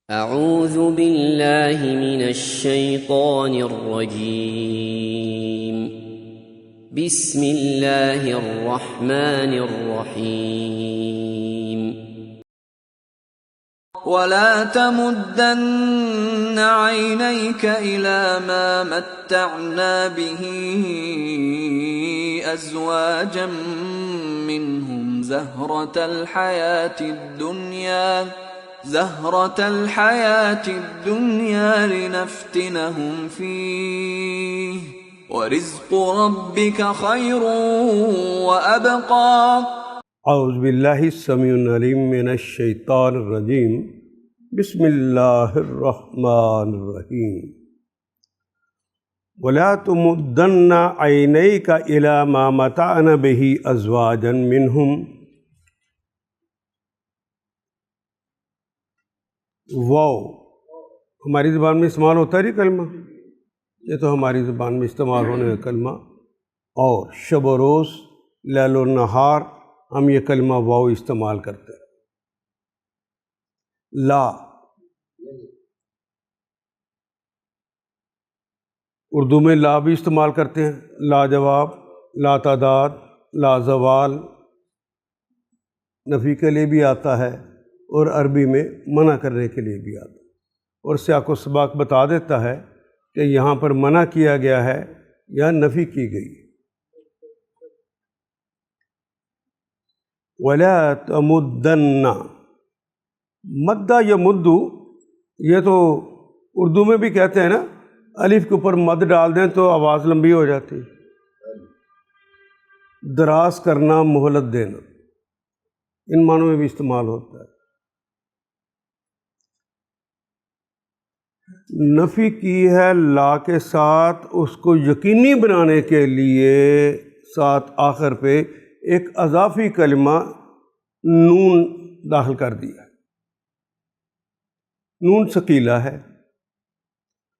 اعوذ باللہ من الشیطان الرجیم بسم اللہ الرحمن الرحیم ولا تمدن عينيك إلى ما متعنا به أزواجا منهم زهرة الحياة الدنيا لنفتنهم فيه ورزق ربك خير وأبقى. اعوذ باللہ السمیع العلیم من الشیطان الرجیم بسم اللہ الرحمن الرحیم ولا تمدن عینیک الی ما متعنا به ازواجا منہم. واو ہماری زبان میں استعمال ہوتا ہے کلمہ، یہ تو ہماری زبان میں استعمال ہونے کا کلمہ، اور شب و روز لیل و نہار ہم یہ کلمہ واو استعمال کرتے ہیں. لا اردو میں لا بھی استعمال کرتے ہیں، لا جواب، لا تعداد، لا زوال نفی کے لیے بھی آتا ہے، اور عربی میں منع کرنے کے لیے بھی آتا ہے، اور سیاق و سباق بتا دیتا ہے کہ یہاں پر منع کیا گیا ہے یا نفی کی گئی. وَلَا تَمُدَّنَّ، مدّا یا مدو، یہ تو اردو میں بھی کہتے ہیں نا، الف کے اوپر مد ڈال دیں تو آواز لمبی ہو جاتی. دراز کرنا، مہلت دینا، ان معنوں میں بھی استعمال ہوتا ہے. نفی کی ہے لا کے ساتھ، اس کو یقینی بنانے کے لیے ساتھ آخر پہ ایک اضافی کلمہ نون داخل کر دیا. نون ثقیلہ ہے،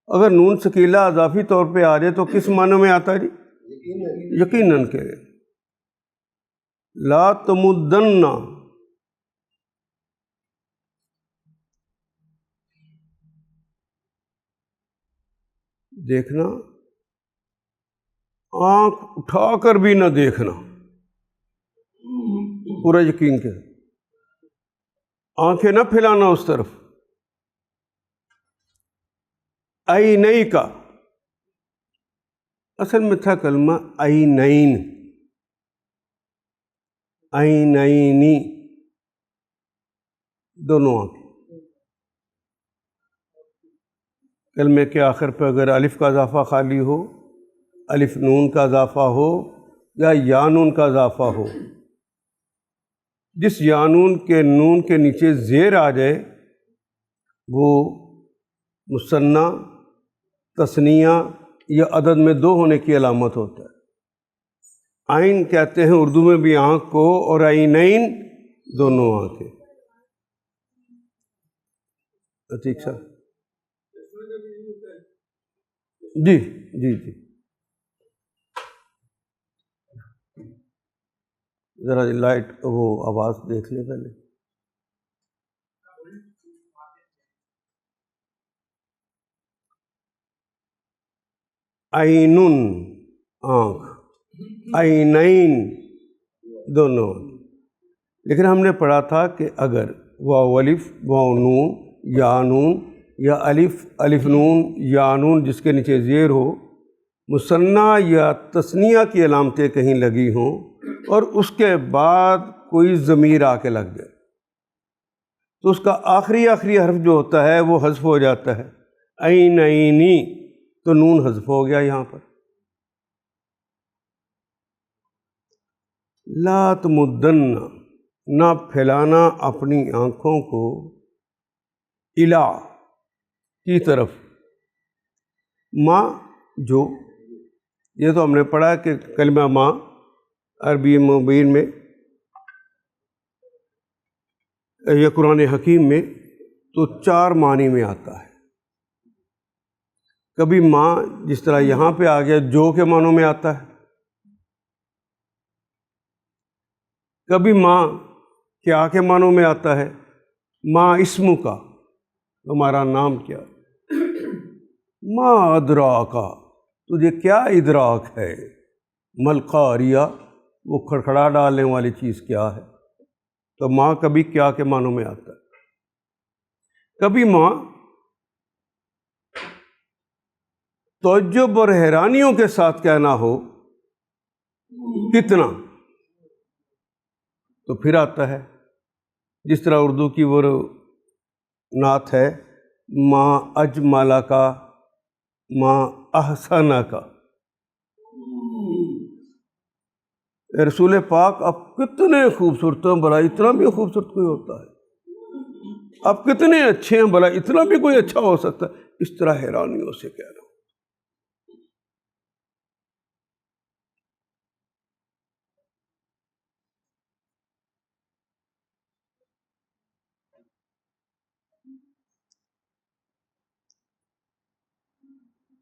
اگر نون ثقیلہ اضافی طور پہ آ جائے تو کس معنی میں آتا ہے جی؟ یقیناً کہ لا تمدن، دیکھنا، آنکھ اٹھا کر بھی نہ دیکھنا، پورا یقین کے آنکھیں نہ پھیلانا اس طرف. عینئی کا اصل میں تھا کلمہ عینین، عینینی، دونوں آنکھیں. کلمے کے آخر پہ اگر الف کا اضافہ خالی ہو، الف نون کا اضافہ ہو یا یا نون کا اضافہ ہو، جس یا نون کے نون کے نیچے زیر آ جائے وہ مثنیٰ، تثنیہ یا عدد میں دو ہونے کی علامت ہوتا ہے. عین کہتے ہیں اردو میں بھی آنکھ کو، اور عینین دونوں آنکھیں. ٹھیک سر؟ جی جی جی، ذرا لائٹ وہ آواز دیکھ لیں پہلے. عینن آنکھ، عینین دونوں. لیکن ہم نے پڑھا تھا کہ اگر واو الف، واو نون، یا نون، یا الف، الف نون، یا نون جس کے نیچے زیر ہو، مثنیٰ یا تثنیہ کی علامتیں کہیں لگی ہوں اور اس کے بعد کوئی ضمیر آ کے لگ جائے تو اس کا آخری حرف جو ہوتا ہے وہ حذف ہو جاتا ہے. عینینی تو نون حذف ہو گیا یہاں پر. لا تمدن، نہ پھیلانا اپنی آنکھوں کو، الا کی طرف، ما جو، یہ تو ہم نے پڑھا کہ کلمہ ما عربی مبین میں یا قرآن حکیم میں تو چار معنی میں آتا ہے. کبھی ماں جس طرح یہاں پہ آ گیا جو کے معنوں میں آتا ہے، کبھی ماں کیا کے معنوں میں آتا ہے، ماں اسم کا، تمہارا نام کیا ہے؟ ما ادراکا، تجھے کیا ادراک ہے؟ مل قاریہ، وہ کھڑکھڑا ڈالنے والی چیز کیا ہے؟ تو ماں کبھی کیا کے معنوں میں آتا ہے. کبھی ماں تعجب اور حیرانیوں کے ساتھ کہنا ہو کتنا، تو پھر آتا ہے جس طرح اردو کی وہ نعت ہے، ماں اجمل کا ماں احسن کا. رسول پاک اب کتنے خوبصورت ہیں، بھلا اتنا بھی خوبصورت کوئی ہوتا ہے؟ اب کتنے اچھے ہیں، بھلا اتنا بھی کوئی اچھا ہو سکتا ہے؟ اس طرح حیرانیوں سے کہہ رہا ہوں.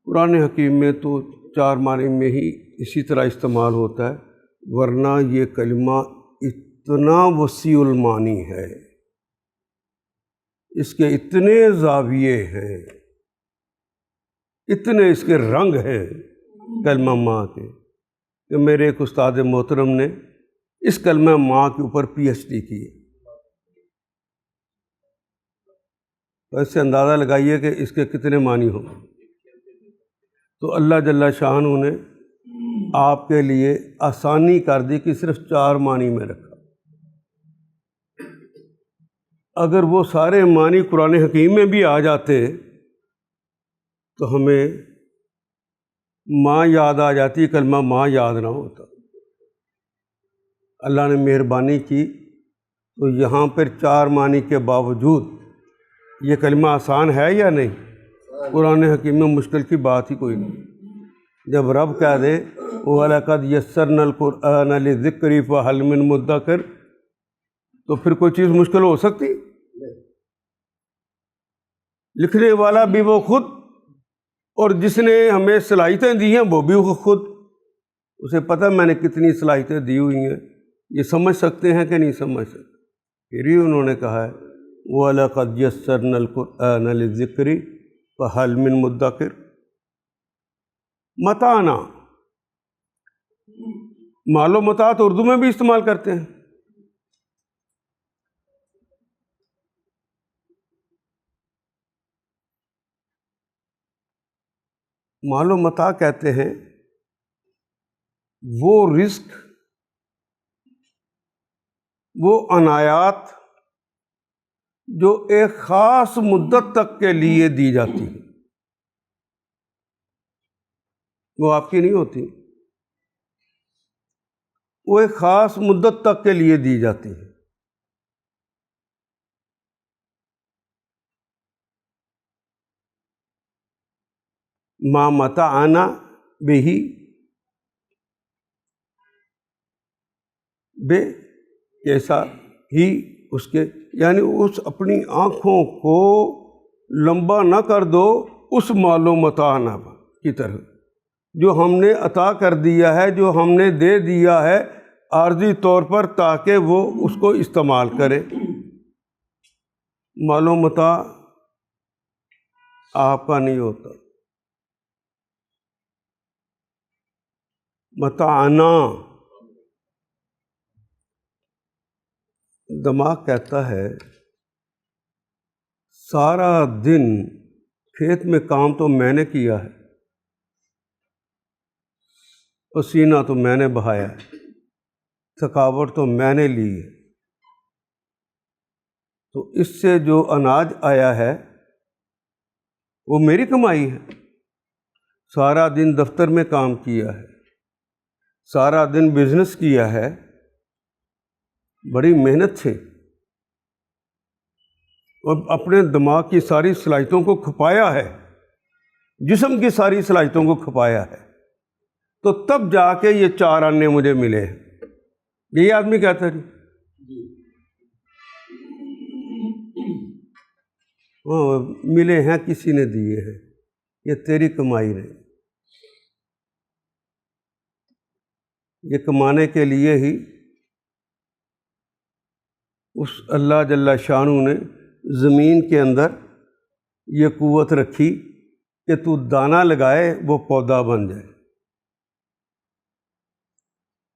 قرآن حکیم میں تو 4 معنی میں ہی اسی طرح استعمال ہوتا ہے، ورنہ یہ کلمہ اتنا وسیع المعانی ہے، اس کے اتنے زاویے ہیں، اتنے اس کے رنگ ہیں کلمہ ماں کے، کہ میرے ایک استاد محترم نے اس کلمہ ماں کے اوپر پی ایچ ڈی کی. تو اس سے اندازہ لگائیے کہ اس کے کتنے معنی ہوں. تو اللہ جل شانہ نے آپ کے لیے آسانی کر دی کہ صرف 4 معنی میں رکھا. اگر وہ سارے معنی قرآن حکیم میں بھی آ جاتے تو ہمیں ماں یاد آ جاتی، کلمہ ماں یاد نہ ہوتا. اللہ نے مہربانی کی تو یہاں پر 4 معنی کے باوجود یہ کلمہ آسان ہے یا نہیں؟ قرآن حکیم میں مشکل کی بات ہی کوئی نہیں. جب رب کہہ دے وَلَقَدْ يَسَّرْنَا الْقُرْآنَ لِلذِّكْرِ فَهَلْ مِن مُدَّكِرٍ، تو پھر کوئی چیز مشکل ہو سکتی؟ لکھنے والا بھی وہ خود، اور جس نے ہمیں صلاحیتیں دی ہیں وہ بھی وہ خود. اسے پتہ میں نے کتنی صلاحیتیں دی ہوئی ہیں، یہ سمجھ سکتے ہیں کہ نہیں سمجھ سکتے. پھر ہی انہوں نے کہا ہے وَلَقَدْ يَسَّرْنَا الْقُرْآنَ لِلذِّكْرِ فَهَلْ مِن مُدَّكِرٍ. متانا، مال و متاع تو اردو میں بھی استعمال کرتے ہیں. مال و متاع کہتے ہیں وہ رزق، وہ عنایات جو ایک خاص مدت تک کے لیے دی جاتی ہے، وہ آپ کی نہیں ہوتی، وہ ایک خاص مدت تک کے لیے دی جاتی ہے. ما متعنا بہی، بے کیسا ہی اس کے، یعنی اس اپنی آنکھوں کو لمبا نہ کر دو اس مال و متاع کی طرح جو ہم نے عطا کر دیا ہے، جو ہم نے دے دیا ہے عارضی طور پر تاکہ وہ اس کو استعمال کرے. مال و متاع آپ کا نہیں ہوتا. متاعنا، دماغ کہتا ہے سارا دن کھیت میں کام تو میں نے کیا ہے، پسینہ تو میں نے بہایا ہے، تھکاوٹ تو میں نے لی ہے، تو اس سے جو اناج آیا ہے وہ میری کمائی ہے. سارا دن دفتر میں کام کیا ہے، سارا دن بزنس کیا ہے، بڑی محنت سے، اور اپنے دماغ کی ساری صلاحیتوں کو کھپایا ہے، جسم کی ساری صلاحیتوں کو کھپایا ہے، تو تب جا کے یہ 4 آنے مجھے ملے ہیں. یہی آدمی کہتا ہے ملے ہیں، کسی نے دیے ہیں، یہ تیری کمائی نہیں. یہ کمانے کے لیے ہی اس اللہ جل شانہ نے زمین کے اندر یہ قوت رکھی کہ تو دانہ لگائے وہ پودا بن جائے۔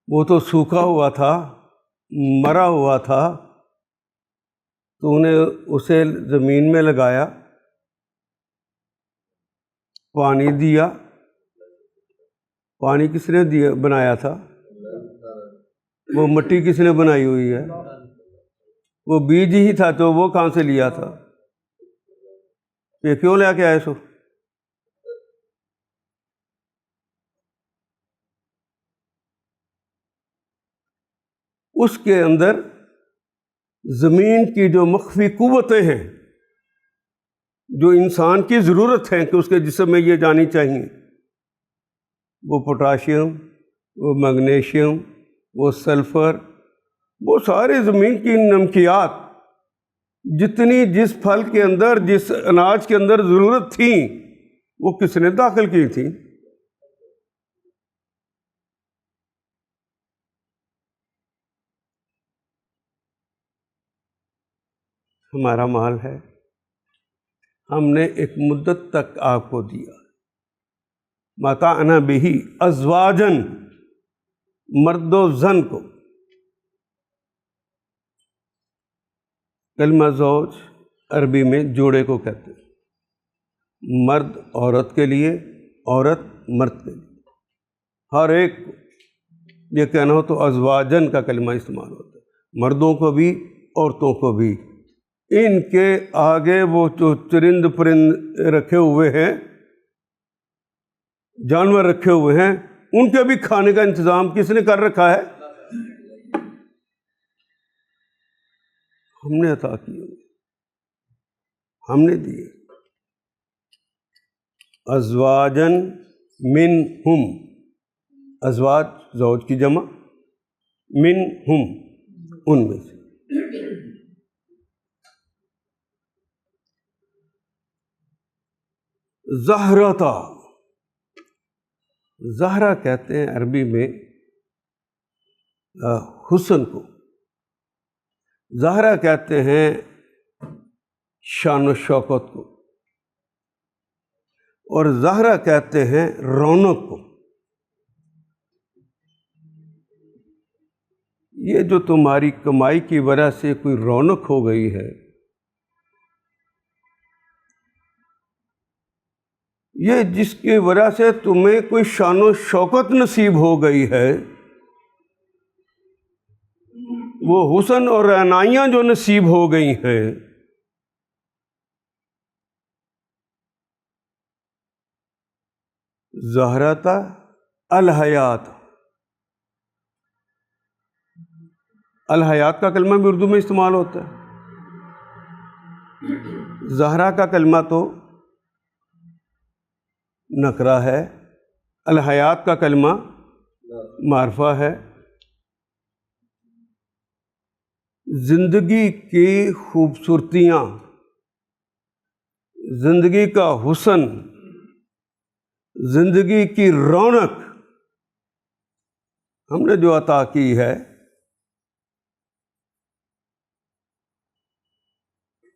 وہ تو سوکھا ہوا تھا، مرا ہوا تھا، تو نے اسے زمین میں لگایا، پانی دیا۔ پانی کس نے دیا بنایا تھا؟ وہ مٹی کس نے بنائی ہوئی ہے؟ وہ بیج ہی تھا، تو وہ کہاں سے لیا تھا؟ یہ کیوں لے کے آئے سو؟ اس کے اندر زمین کی جو مخفی قوتیں ہیں، جو انسان کی ضرورت ہے کہ اس کے جسم میں یہ جانی چاہیے، وہ پوٹاشیم، وہ میگنیشیم، وہ سلفر، وہ سارے زمین کی نمکیات جتنی جس پھل کے اندر، جس اناج کے اندر ضرورت تھی، وہ کس نے داخل کی تھی؟ ہمارا مال ہے، ہم نے ایک مدت تک آپ کو دیا۔ متعنا بہ ازواجن، مرد و زن کو۔ کلمہ زوج عربی میں جوڑے کو کہتے ہیں، مرد عورت کے لیے، عورت مرد کے لیے، ہر ایک کو یہ کہنا ہو تو ازواجن کا کلمہ استعمال ہوتا ہے، مردوں کو بھی عورتوں کو بھی۔ ان کے آگے وہ جو چرند پرند رکھے ہوئے ہیں، جانور رکھے ہوئے ہیں، ان کے بھی کھانے کا انتظام کس نے کر رکھا ہے؟ ہم نے عطا کیے، ہم نے دیے۔ ازواجن منہم، ازواج زوج کی جمع، منہم ان میں سے۔ زہرتا، زہرہ کہتے ہیں عربی میں حسن کو، زہرہ کہتے ہیں شان و شوکت کو، اور زہرہ کہتے ہیں رونق کو۔ یہ جو تمہاری کمائی کی وجہ سے کوئی رونق ہو گئی ہے، یہ جس کی وجہ سے تمہیں کوئی شان و شوکت نصیب ہو گئی ہے، وہ حسن اور رعنائیاں جو نصیب ہو گئی ہیں، زہرتا الحیات۔ الحیات کا کلمہ بھی اردو میں استعمال ہوتا ہے۔ زہرہ کا کلمہ تو نکرہ ہے، الحیات کا کلمہ معرفہ ہے۔ زندگی کی خوبصورتیاں، زندگی کا حسن، زندگی کی رونق ہم نے جو عطا کی ہے،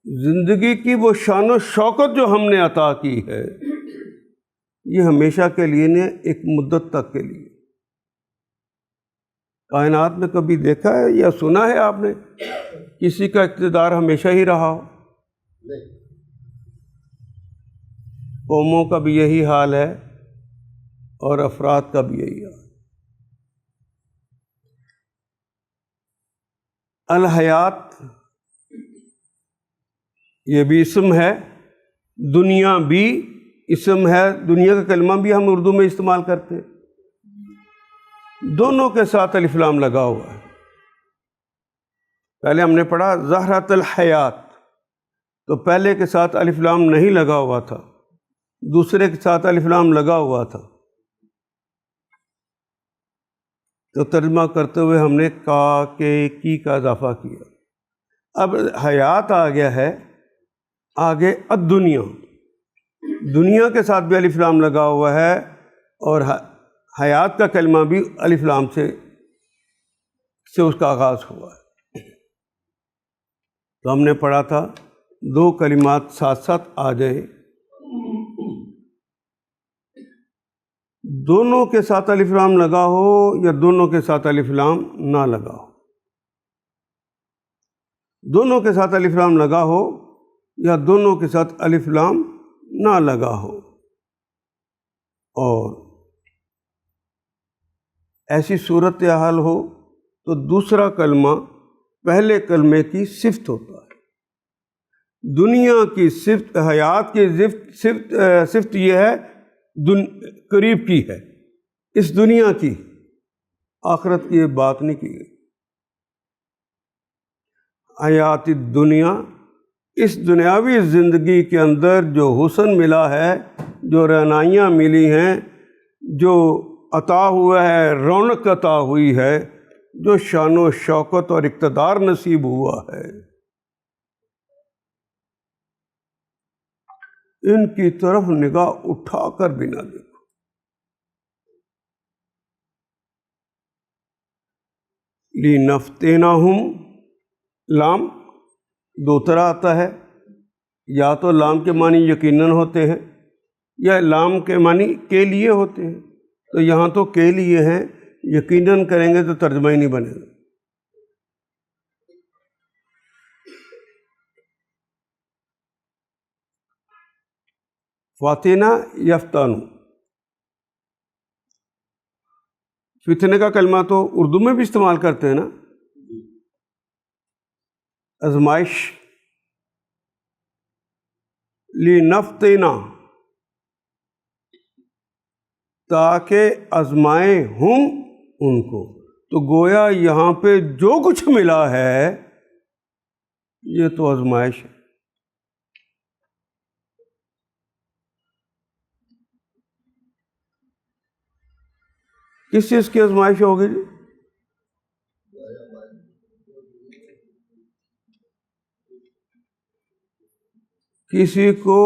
زندگی کی وہ شان و شوکت جو ہم نے عطا کی ہے، یہ ہمیشہ کے لیے نہیں، ایک مدت تک کے لیے۔ کائنات میں کبھی دیکھا ہے یا سنا ہے آپ نے کسی کا اقتدار ہمیشہ ہی رہا ہو؟ قوموں کا بھی یہی حال ہے اور افراد کا بھی یہی حال۔ الحیات یہ بھی اسم ہے، دنیا بھی اسم ہے، دنیا کا کلمہ بھی ہم اردو میں استعمال کرتے ہیں، دونوں کے ساتھ الف لام لگا ہوا ہے۔ پہلے ہم نے پڑھا زہرۃ الحیات، تو پہلے کے ساتھ الف لام نہیں لگا ہوا تھا، دوسرے کے ساتھ الف لام لگا ہوا تھا۔ تو ترجمہ کرتے ہوئے ہم نے کا، کے، کی کا اضافہ کیا۔ اب حیات آ گیا ہے، آگے الدنیا، دنیا کے ساتھ بھی الف لام لگا ہوا ہے، اور حیات کا کلمہ بھی الف لام سے اس کا آغاز ہوا ہے۔ تو ہم نے پڑھا تھا دو کلمات ساتھ ساتھ آ جائیں، دونوں کے ساتھ الف لام لگا ہو یا دونوں کے ساتھ الف لام نہ لگا ہو، دونوں کے ساتھ الف لام لگا ہو یا دونوں کے ساتھ الف لام نہ لگا ہو، اور ایسی صورت حال ہو تو دوسرا کلمہ پہلے کلمے کی صفت ہوتا ہے۔ دنیا کی صفت، حیات کی صفت یہ ہے قریب کی ہے، اس دنیا کی، آخرت کی یہ بات نہیں کی گئی۔ حیات الدنیا، اس دنیاوی زندگی کے اندر جو حسن ملا ہے، جو رعنائیاں ملی ہیں، جو عطا ہوا ہے، رونق عطا ہوئی ہے، جو شان و شوکت اور اقتدار نصیب ہوا ہے، ان کی طرف نگاہ اٹھا کر بھی نہ دیکھو۔ لِنَفْتِنَهُمْ، لام دو طرح آتا ہے، یا تو لام کے معنی یقیناً ہوتے ہیں یا لام کے معنی کے لیے ہوتے ہیں، تو یہاں تو کے لیے ہیں، یقیناً کریں گے تو ترجمہ ہی نہیں بنے گا۔ فاتنہ یفتانو، فتنے کا کلمہ تو اردو میں بھی استعمال کرتے ہیں نا، آزمائش، لِنَفْتِنَا، تاکہ آزمائیں ہم ان کو، تو گویا یہاں پہ جو کچھ ملا ہے یہ تو آزمائش ہے۔ کس چیز کی آزمائش ہوگی جی؟ کسی کو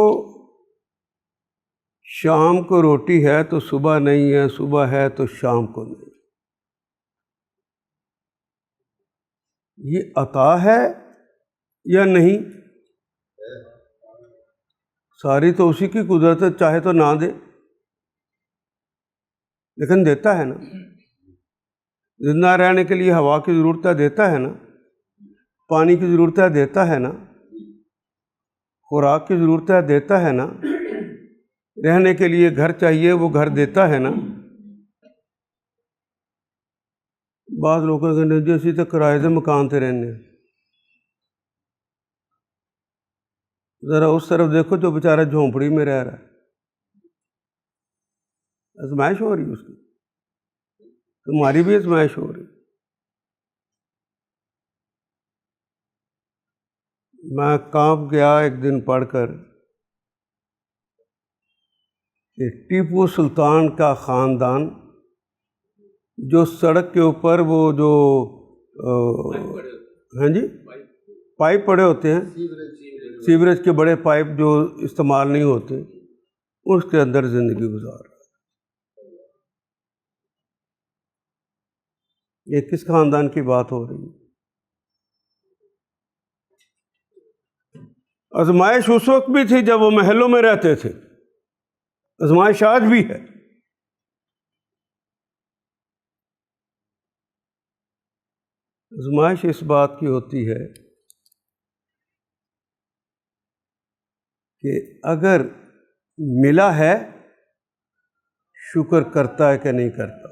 شام کو روٹی ہے تو صبح نہیں ہے، صبح ہے تو شام کو نہیں، یہ عطا ہے یا نہیں؟ ساری تو اسی کی قدرت ہے، چاہے تو نہ دے لیکن دیتا ہے نا۔ زندہ رہنے کے لیے ہوا کی ضرورت ہے، دیتا ہے نا۔ پانی کی ضرورت ہے، دیتا ہے نا۔ خوراک کی ضرورت ہے، دیتا ہے نا۔ رہنے کے لیے گھر چاہیے، وہ گھر دیتا ہے نا۔ بعض لوگوں کے نہیں جی اسی تو کرائے دے مکان تے رہنے، ذرا اس طرف دیکھو جو بیچارہ جھونپڑی میں رہ رہا ہے، آزمائش ہو رہی ہے اس کی، تمہاری بھی آزمائش ہو رہی۔ میں کانپ گیا ایک دن پڑھ کر کہ ٹیپو سلطان کا خاندان جو سڑک کے اوپر وہ جو ہاں جی پائپ پڑے ہوتے ہیں، سیوریج کے بڑے پائپ جو استعمال نہیں ہوتے، اس کے اندر زندگی گزار رہا ہے۔ یہ کس خاندان کی بات ہو رہی ہے؟ آزمائش اس وقت بھی تھی جب وہ محلوں میں رہتے تھے، آزمائش آج بھی ہے۔ آزمائش اس بات کی ہوتی ہے کہ اگر ملا ہے شکر کرتا ہے کہ نہیں کرتا۔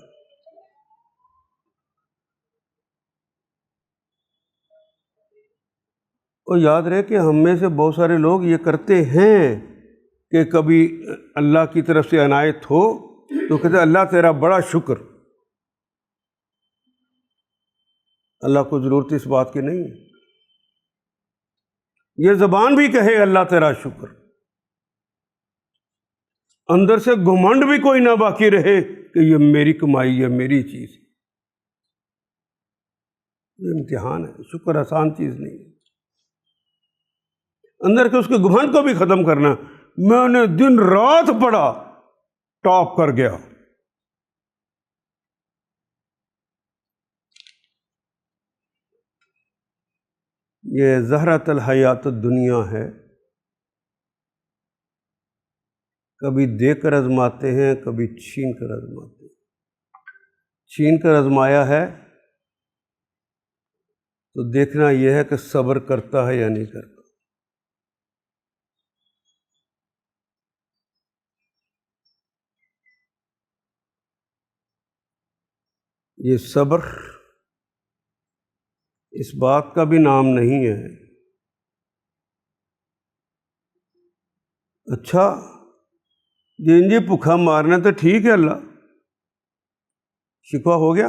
اور یاد رہے کہ ہم میں سے بہت سارے لوگ یہ کرتے ہیں کہ کبھی اللہ کی طرف سے عنایت ہو تو کہتے ہیں اللہ تیرا بڑا شکر۔ اللہ کو ضرورت اس بات کی نہیں ہے، یہ زبان بھی کہے اللہ تیرا شکر، اندر سے گھمنڈ بھی کوئی نہ باقی رہے کہ یہ میری کمائی ہے، میری چیز۔ یہ امتحان ہے، شکر آسان چیز نہیں ہے۔ اندر کے اس کے گھمنڈ کو بھی ختم کرنا۔ میں نے دن رات پڑھا، ٹاپ کر گیا۔ یہ زہرۃ الحیات الدنیا ہے، کبھی دے کر آزماتے ہیں، کبھی چھین کر آزماتے ہیں۔ چھین کر آزمایا ہے تو دیکھنا یہ ہے کہ صبر کرتا ہے یا نہیں کرتا۔ یہ صبر اس بات کا بھی نام نہیں ہے اچھا جی بھوکھا مارنا تو ٹھیک ہے، اللہ شکوہ ہو گیا،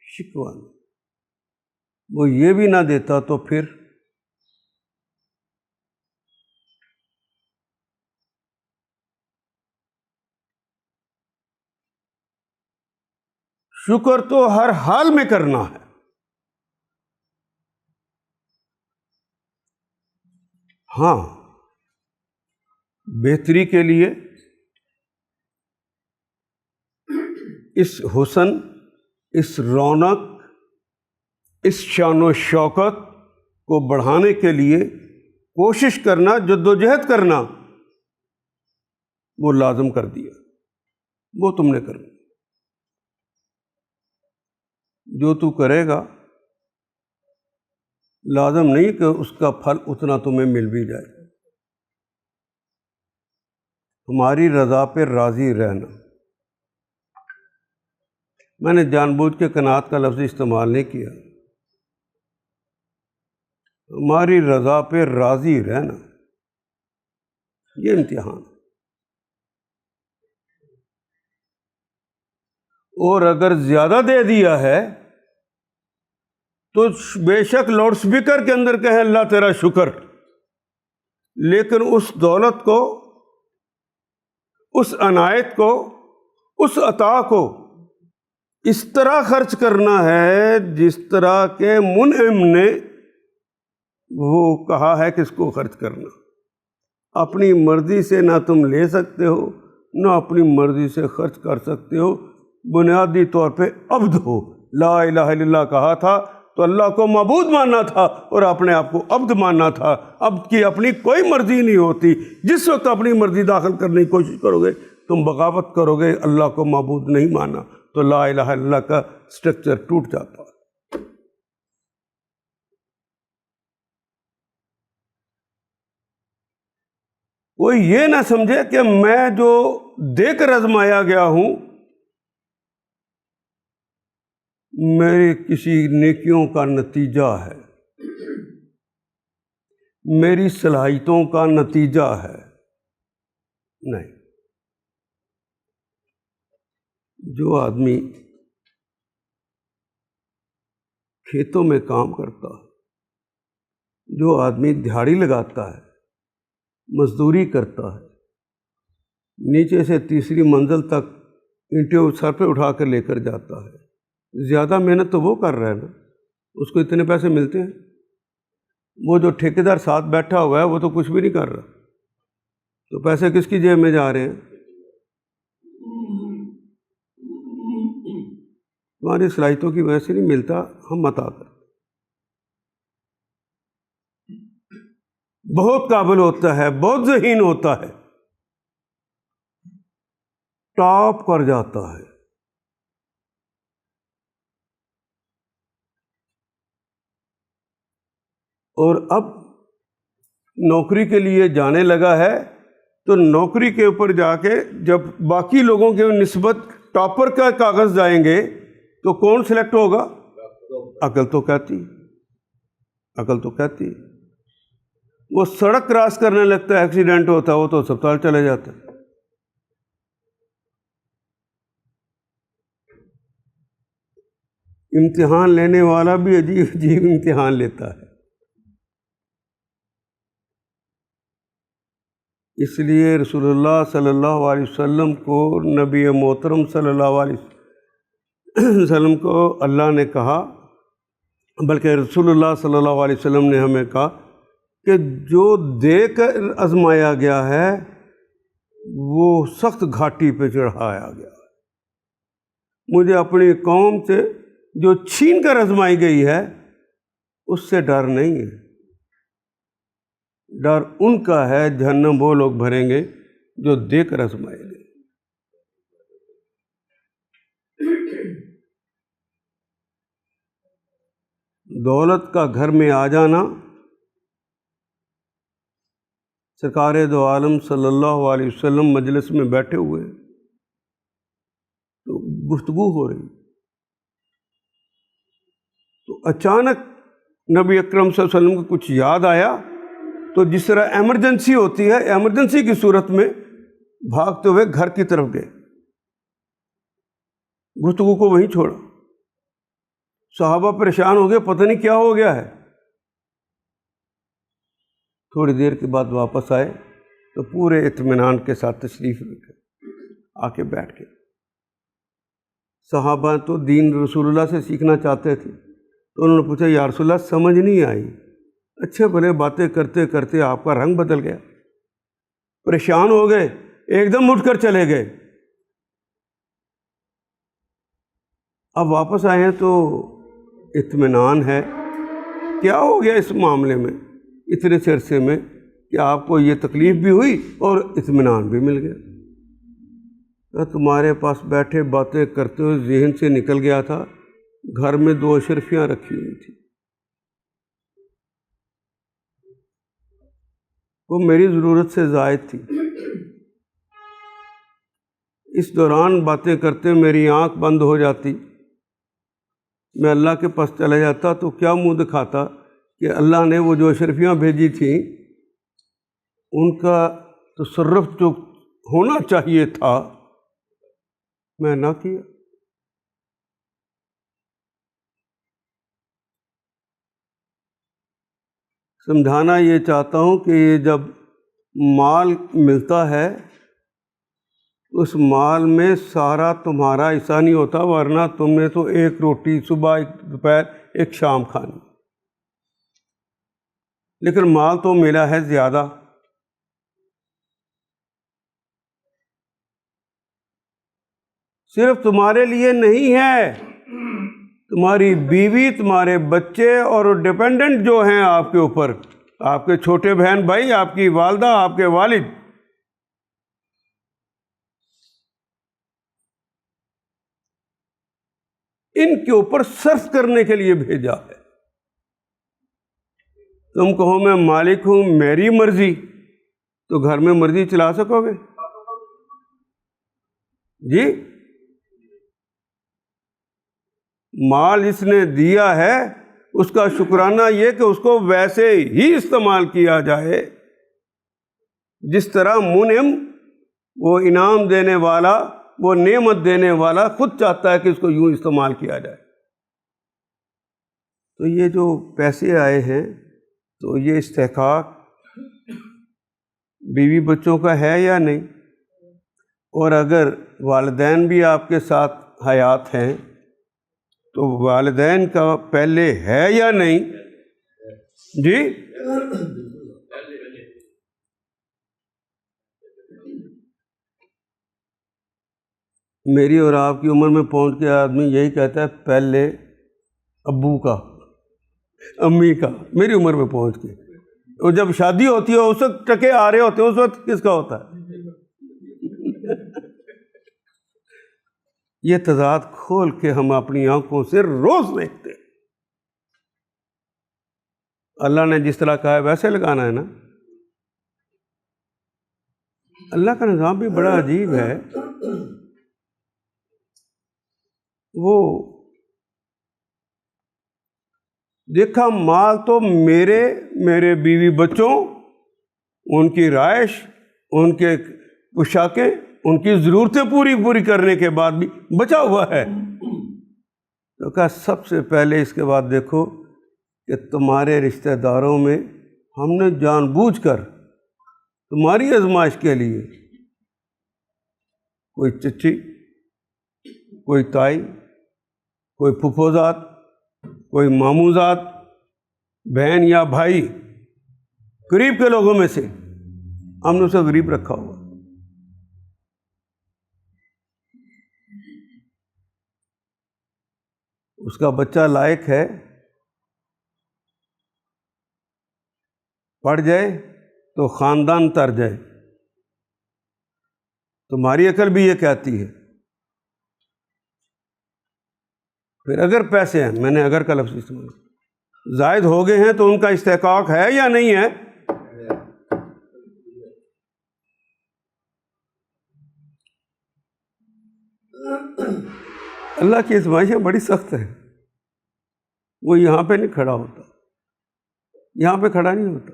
شکوہ نہیں، وہ یہ بھی نہ دیتا تو پھر شکر تو ہر حال میں کرنا ہے۔ ہاں بہتری کے لیے اس حسن، اس رونق، اس شان و شوکت کو بڑھانے کے لیے کوشش کرنا، جدوجہد کرنا، وہ لازم کر دیا، وہ تم نے کرنا۔ جو تو کرے گا لازم نہیں کہ اس کا پھل اتنا تمہیں مل بھی جائے۔ ہماری رضا پہ راضی رہنا، میں نے جان بوجھ کے قناعت کا لفظ استعمال نہیں کیا، ہماری رضا پہ راضی رہنا، یہ امتحان۔ اور اگر زیادہ دے دیا ہے تو بے شک لاؤڈ اسپیکر کے اندر کہیں اللہ تیرا شکر، لیکن اس دولت کو، اس عنایت کو، اس عطا کو اس طرح خرچ کرنا ہے جس طرح کہ منعم نے وہ کہا ہے کہ اس کو خرچ کرنا۔ اپنی مرضی سے نہ تم لے سکتے ہو، نہ اپنی مرضی سے خرچ کر سکتے ہو، بنیادی طور پہ عبد ہو۔ لا الہ الا اللہ کہا تھا تو اللہ کو معبود ماننا تھا اور اپنے آپ کو عبد ماننا تھا۔ عبد کی اپنی کوئی مرضی نہیں ہوتی۔ جس وقت اپنی مرضی داخل کرنے کی کوشش کرو گے تم بغاوت کرو گے، اللہ کو معبود نہیں مانا، تو لا الہ الا اللہ کا سٹرکچر ٹوٹ جاتا ہے۔ وہ یہ نہ سمجھے کہ میں جو دے کر آزمایا گیا ہوں میری کسی نیکیوں کا نتیجہ ہے، میری صلاحیتوں کا نتیجہ ہے، نہیں۔ جو آدمی کھیتوں میں کام کرتا ہے، جو آدمی دہاڑی لگاتا ہے، مزدوری کرتا ہے، نیچے سے تیسری منزل تک اینٹیں سر پہ اٹھا کر لے کر جاتا ہے، زیادہ محنت تو وہ کر رہا ہے نا، اس کو اتنے پیسے ملتے ہیں۔ وہ جو ٹھیکیدار ساتھ بیٹھا ہوا ہے وہ تو کچھ بھی نہیں کر رہا، تو پیسے کس کی جیب میں جا رہے ہیں؟ تمہاری صلاحیتوں کی وجہ سے نہیں ملتا، ہم عطا کرتے۔ بہت قابل ہوتا ہے، بہت ذہین ہوتا ہے، ٹاپ کر جاتا ہے، اور اب نوکری کے لیے جانے لگا ہے تو نوکری کے اوپر جا کے جب باقی لوگوں کے نسبت ٹاپر کا کاغذ جائیں گے تو کون سلیکٹ ہوگا؟ عقل تو کہتی، عقل تو کہتی۔ وہ سڑک کراس کرنے لگتا ہے، ایکسیڈنٹ ہوتا ہے، وہ تو اسپتال چلے جاتا ہے۔ امتحان لینے والا بھی عجیب عجیب امتحان لیتا ہے۔ اس لیے رسول اللہ صلی اللہ علیہ وسلم کو، نبی محترم صلی اللہ علیہ وسلم کو اللہ نے کہا، بلکہ رسول اللہ صلی اللہ علیہ وسلم نے ہمیں کہا کہ جو دے کر آزمایا گیا ہے وہ سخت گھاٹی پہ چڑھایا گیا، مجھے اپنی قوم سے جو چھین کر آزمائی گئی ہے اس سے ڈر نہیں ہے، ڈر ان کا ہے، جہنم وہ لوگ بھریں گے جو دے کر آزمائے گئے۔ دولت کا گھر میں آ جانا، سرکار دو عالم صلی اللہ علیہ وسلم مجلس میں بیٹھے ہوئے تو گفتگو ہو رہی، تو اچانک نبی اکرم صلی اللہ علیہ وسلم کو کچھ یاد آیا، تو جس طرح ایمرجنسی ہوتی ہے، ایمرجنسی کی صورت میں بھاگتے ہوئے گھر کی طرف گئے، گفتگو کو وہیں چھوڑا۔ صحابہ پریشان ہو گئے، پتہ نہیں کیا ہو گیا ہے۔ تھوڑی دیر کے بعد واپس آئے تو پورے اطمینان کے ساتھ تشریف رکھے، آ کے بیٹھ گئے۔ صحابہ تو دین رسول اللہ سے سیکھنا چاہتے تھے، تو انہوں نے پوچھا یا رسول اللہ سمجھ نہیں آئی۔ اچھے بھلے باتیں کرتے کرتے آپ کا رنگ بدل گیا، پریشان ہو گئے، ایک دم اٹھ کر چلے گئے۔ اب واپس آئے ہیں تو اطمینان ہے، کیا ہو گیا اس معاملے میں اتنے سے عرصے میں کہ آپ کو یہ تکلیف بھی ہوئی اور اطمینان بھی مل گیا؟ تمہارے پاس بیٹھے باتیں کرتے ہوئے ذہن سے نکل گیا تھا، گھر میں 2 اشرفیاں رکھی ہوئی تھیں، وہ میری ضرورت سے زائد تھی۔ اس دوران باتیں کرتے میری آنکھ بند ہو جاتی، میں اللہ کے پاس چلا جاتا تو کیا منہ دکھاتا کہ اللہ نے وہ جو اشرفیاں بھیجی تھیں ان کا تصرف جو ہونا چاہیے تھا میں نہ کیا۔ سمجھانا یہ چاہتا ہوں کہ یہ جب مال ملتا ہے اس مال میں سارا تمہارا حصہ نہیں ہوتا، ورنہ تم نے تو 1 روٹی صبح، 1 دوپہر، 1 شام کھانی، لیکن مال تو ملا ہے زیادہ۔ صرف تمہارے لیے نہیں ہے، تمہاری بیوی، تمہارے بچے اور ڈیپینڈنٹ جو ہیں آپ کے اوپر، آپ کے چھوٹے بہن بھائی، آپ کی والدہ، آپ کے والد، ان کے اوپر صرف کرنے کے لیے بھیجا ہے۔ تم کہو میں مالک ہوں، میری مرضی، تو گھر میں مرضی چلا سکو گے؟ جی، مال جس نے دیا ہے اس کا شکرانہ یہ کہ اس کو ویسے ہی استعمال کیا جائے جس طرح منعم، وہ انعام دینے والا، وہ نعمت دینے والا خود چاہتا ہے کہ اس کو یوں استعمال کیا جائے۔ تو یہ جو پیسے آئے ہیں تو یہ استحقاق بیوی بچوں کا ہے یا نہیں؟ اور اگر والدین بھی آپ کے ساتھ حیات ہیں تو والدین کا پہلے ہے یا نہیں؟ جی، میری اور آپ کی عمر میں پہنچ کے آدمی یہی کہتا ہے پہلے ابو کا، امی کا، میری عمر میں پہنچ کے۔ اور جب شادی ہوتی ہے اس وقت ٹکے آ رہے ہوتے ہیں، اس وقت کس کا ہوتا ہے؟ یہ تضاد کھول کے ہم اپنی آنکھوں سے روز دیکھتے ہیں۔ اللہ نے جس طرح کہا ہے ویسے لگانا ہے نا۔ اللہ کا نظام بھی بڑا عجیب ہے، وہ دیکھا مال تو میرے بیوی بچوں، ان کی رہائش، ان کے پوشاکیں، ان کی ضرورتیں پوری کرنے کے بعد بھی بچا ہوا ہے۔ تو کہا سب سے پہلے اس کے بعد دیکھو کہ تمہارے رشتہ داروں میں ہم نے جان بوجھ کر تمہاری آزمائش کے لیے کوئی چچی، کوئی تائی، کوئی پھپھوزاد، کوئی ماموزاد، بہن یا بھائی، قریب کے لوگوں میں سے ہم نے اسے غریب رکھا ہوا۔ اس کا بچہ لائق ہے، پڑھ جائے تو خاندان تر جائے۔ تمہاری عقل بھی یہ کہتی ہے۔ پھر اگر پیسے ہیں، میں نے اگر کا لفظ استعمال زائد ہو گئے ہیں تو ان کا استحقاق ہے یا نہیں ہے؟ اللہ کی آزمائشیں بڑی سخت ہیں، وہ یہاں پہ نہیں کھڑا ہوتا، یہاں پہ کھڑا نہیں ہوتا۔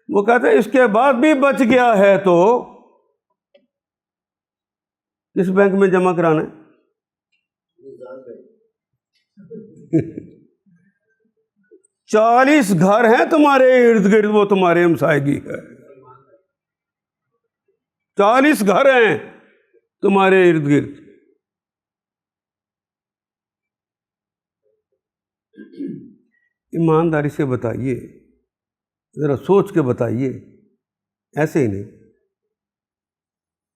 وہ کہتے ہیں اس کے بعد بھی بچ گیا ہے تو کس بینک میں جمع کرانا ہے؟ 40 گھر ہیں تمہارے ارد گرد، وہ تمہارے ہمسائیگی ہے۔ 40 گھر ہیں تمہارے ارد گرد۔ ایمانداری سے بتائیے، ذرا سوچ کے بتائیے، ایسے ہی نہیں۔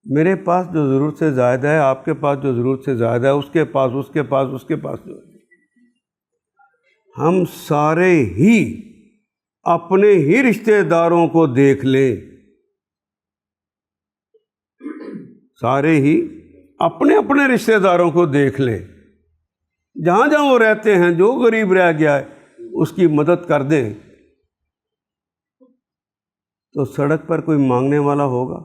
میرے پاس جو ضرورت سے زائد ہے، آپ کے پاس جو ضرورت سے زائد ہے، اس کے پاس جو ہے، ہم سارے ہی اپنے ہی رشتہ داروں کو دیکھ لیں، سارے ہی اپنے اپنے رشتہ داروں کو دیکھ لیں، جہاں جہاں وہ رہتے ہیں، جو غریب رہ گیا ہے اس کی مدد کر دیں، تو سڑک پر کوئی مانگنے والا ہوگا؟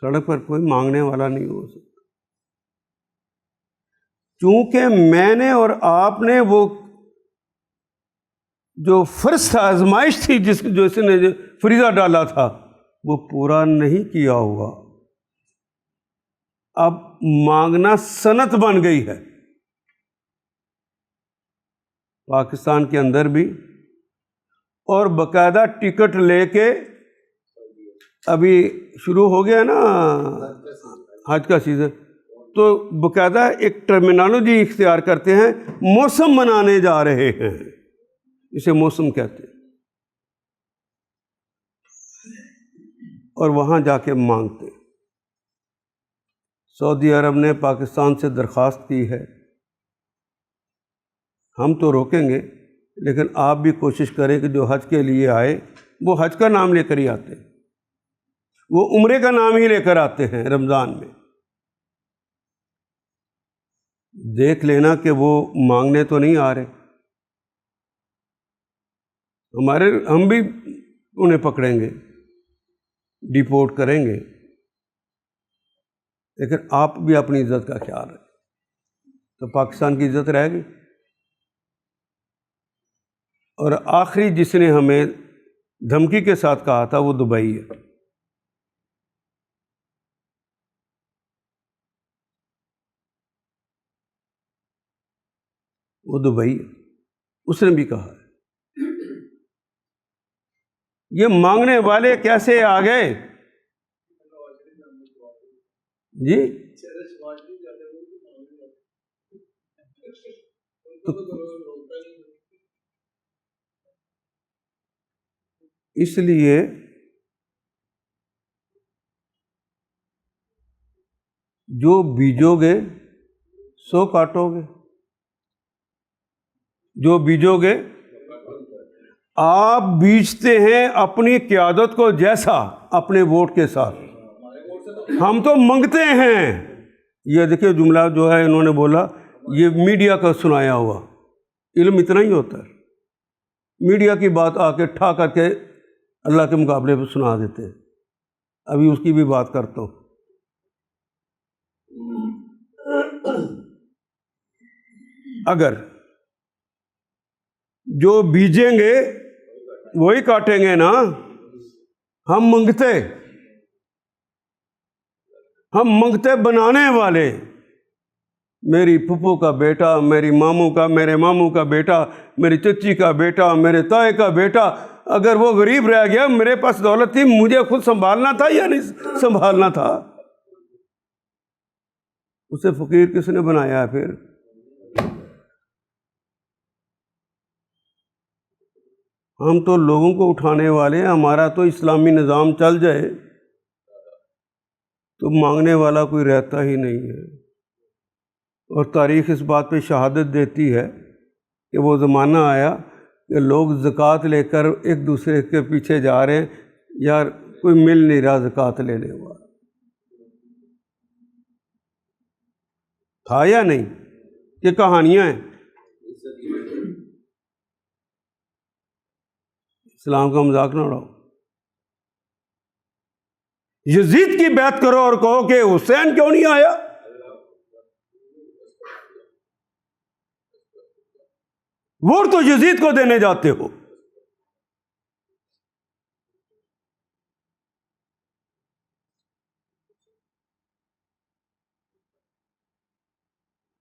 سڑک پر کوئی مانگنے والا نہیں ہو سکتا۔ چونکہ میں نے اور آپ نے وہ جو فرض تھا، آزمائش تھی جو اس نے فریضہ ڈالا تھا، وہ پورا نہیں کیا ہوا۔ اب مانگنا سنت بن گئی ہے پاکستان کے اندر بھی، اور باقاعدہ ٹکٹ لے کے، ابھی شروع ہو گیا نا حج کا سیزن، تو باقاعدہ ایک ٹرمینالوجی اختیار کرتے ہیں، موسم منانے جا رہے ہیں، اسے موسم کہتے ہیں، اور وہاں جا کے مانگتے ہیں۔ سعودی عرب نے پاکستان سے درخواست کی ہے، ہم تو روکیں گے، لیکن آپ بھی کوشش کریں کہ جو حج کے لیے آئے وہ حج کا نام لے کر ہی آتے ہیں، وہ عمرے کا نام ہی لے کر آتے ہیں رمضان میں۔ دیکھ لینا کہ وہ مانگنے تو نہیں آ رہے، ہم بھی انہیں پکڑیں گے، ڈیپورٹ کریں گے، لیکن آپ بھی اپنی عزت کا خیال رکھیں، تو پاکستان کی عزت رہے گی۔ اور آخری جس نے ہمیں دھمکی کے ساتھ کہا تھا وہ دبئی ہے، وہ دبئی ہے، اس نے بھی کہا ہے۔ یہ مانگنے والے کیسے آ گئے جی؟ اس لیے جو بیجو گے سو کاٹو گے، جو بیجو گے، آپ بیچتے ہیں اپنی قیادت کو جیسا اپنے ووٹ کے ساتھ، ہم تو منگتے ہیں۔ یہ دیکھیے جملہ جو ہے انہوں نے بولا، یہ میڈیا کا سنایا ہوا، علم اتنا ہی ہوتا ہے، میڈیا کی بات آ کے ٹھا کر کے اللہ کے مقابلے پہ سنا دیتے ہیں۔ ابھی اس کی بھی بات کرتا ہوں۔ اگر جو بیجیں گے وہی کاٹیں گے نا، ہم منگتے بنانے والے، میری پھپھو کا بیٹا، میری ماموں کا، میرے ماموں کا بیٹا، میری چچی کا بیٹا، میرے تائے کا بیٹا، اگر وہ غریب رہ گیا، میرے پاس دولت تھی، مجھے خود سنبھالنا تھا یا نہیں سنبھالنا تھا؟ اسے فقیر کس نے بنایا ہے پھر؟ ہم تو لوگوں کو اٹھانے والے ہیں، ہمارا تو اسلامی نظام چل جائے، تو مانگنے والا کوئی رہتا ہی نہیں ہے۔ اور تاریخ اس بات پہ شہادت دیتی ہے کہ وہ زمانہ آیا کہ لوگ زکوٰۃ لے کر ایک دوسرے کے پیچھے جا رہے ہیں، یار کوئی مل نہیں رہا زکوٰۃ لینے والا، تھا یا نہیں؟ یہ کہانیاں ہیں، اسلام کا مذاق نہ اڑاؤ۔ یزید کی بیعت کرو اور کہو کہ حسین کیوں نہیں آیا؟ ووٹ تو یزید کو دینے جاتے ہو۔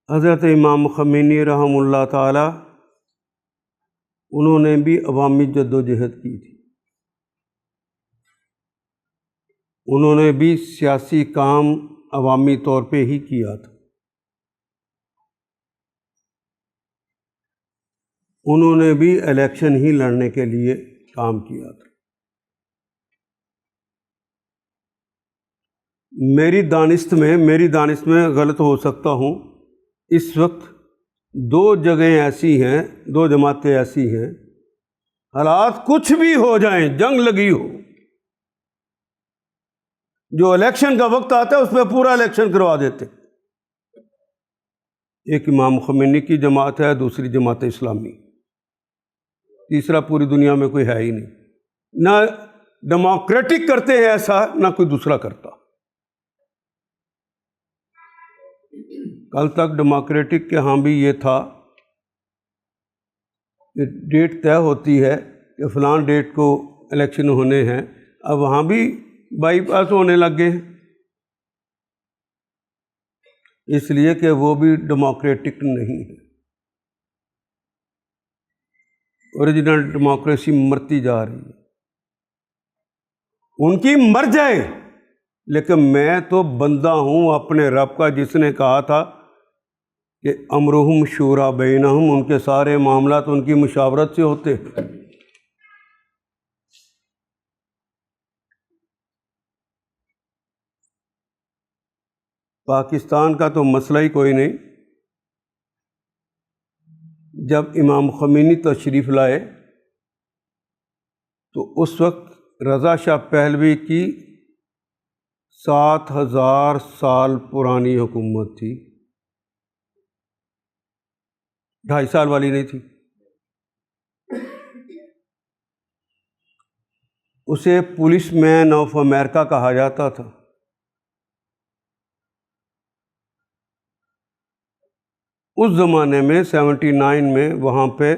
حضرت امام خمینی رحمہ اللہ تعالی، انہوں نے بھی عوامی جد و جہد کی تھی، انہوں نے بھی سیاسی کام عوامی طور پہ ہی کیا تھا، انہوں نے بھی الیکشن ہی لڑنے کے لیے کام کیا تھا۔ میری دانست میں غلط ہو سکتا ہوں، اس وقت دو جگہیں ایسی ہیں، دو جماعتیں ایسی ہیں، حالات کچھ بھی ہو جائیں، جنگ لگی ہو، جو الیکشن کا وقت آتا ہے اس میں پورا الیکشن کروا دیتے۔ ایک امام خمینی کی جماعت ہے، دوسری جماعت اسلامی، تیسرا پوری دنیا میں کوئی ہے ہی نہیں۔ نہ ڈیموکریٹک کرتے ہیں ایسا، نہ کوئی دوسرا کرتا۔ کل تک ڈیموکریٹک کے ہاں بھی یہ تھا کہ ڈیٹ طے ہوتی ہے کہ فلاں ڈیٹ کو الیکشن ہونے ہیں، اب وہاں بھی بائی پاس ہونے لگ گئے ہیں، اس لیے کہ وہ بھی ڈیموکریٹک نہیں ہے۔ اوریجنل ڈیموکریسی مرتی جا رہی ہے، ان کی مر جائے، لیکن میں تو بندہ ہوں اپنے رب کا، جس نے کہا تھا کہ امرہم شورا بینہم، ان کے سارے معاملات ان کی مشاورت سے ہوتے ہیں۔ پاکستان کا تو مسئلہ ہی کوئی نہیں۔ جب امام خمینی تشریف لائے تو اس وقت رضا شاہ پہلوی کی 7000 سال پرانی حکومت تھی، 2.5 سال والی نہیں تھی۔ اسے پولیس مین آف امریکہ کہا جاتا تھا۔ اس زمانے میں 79 میں وہاں پہ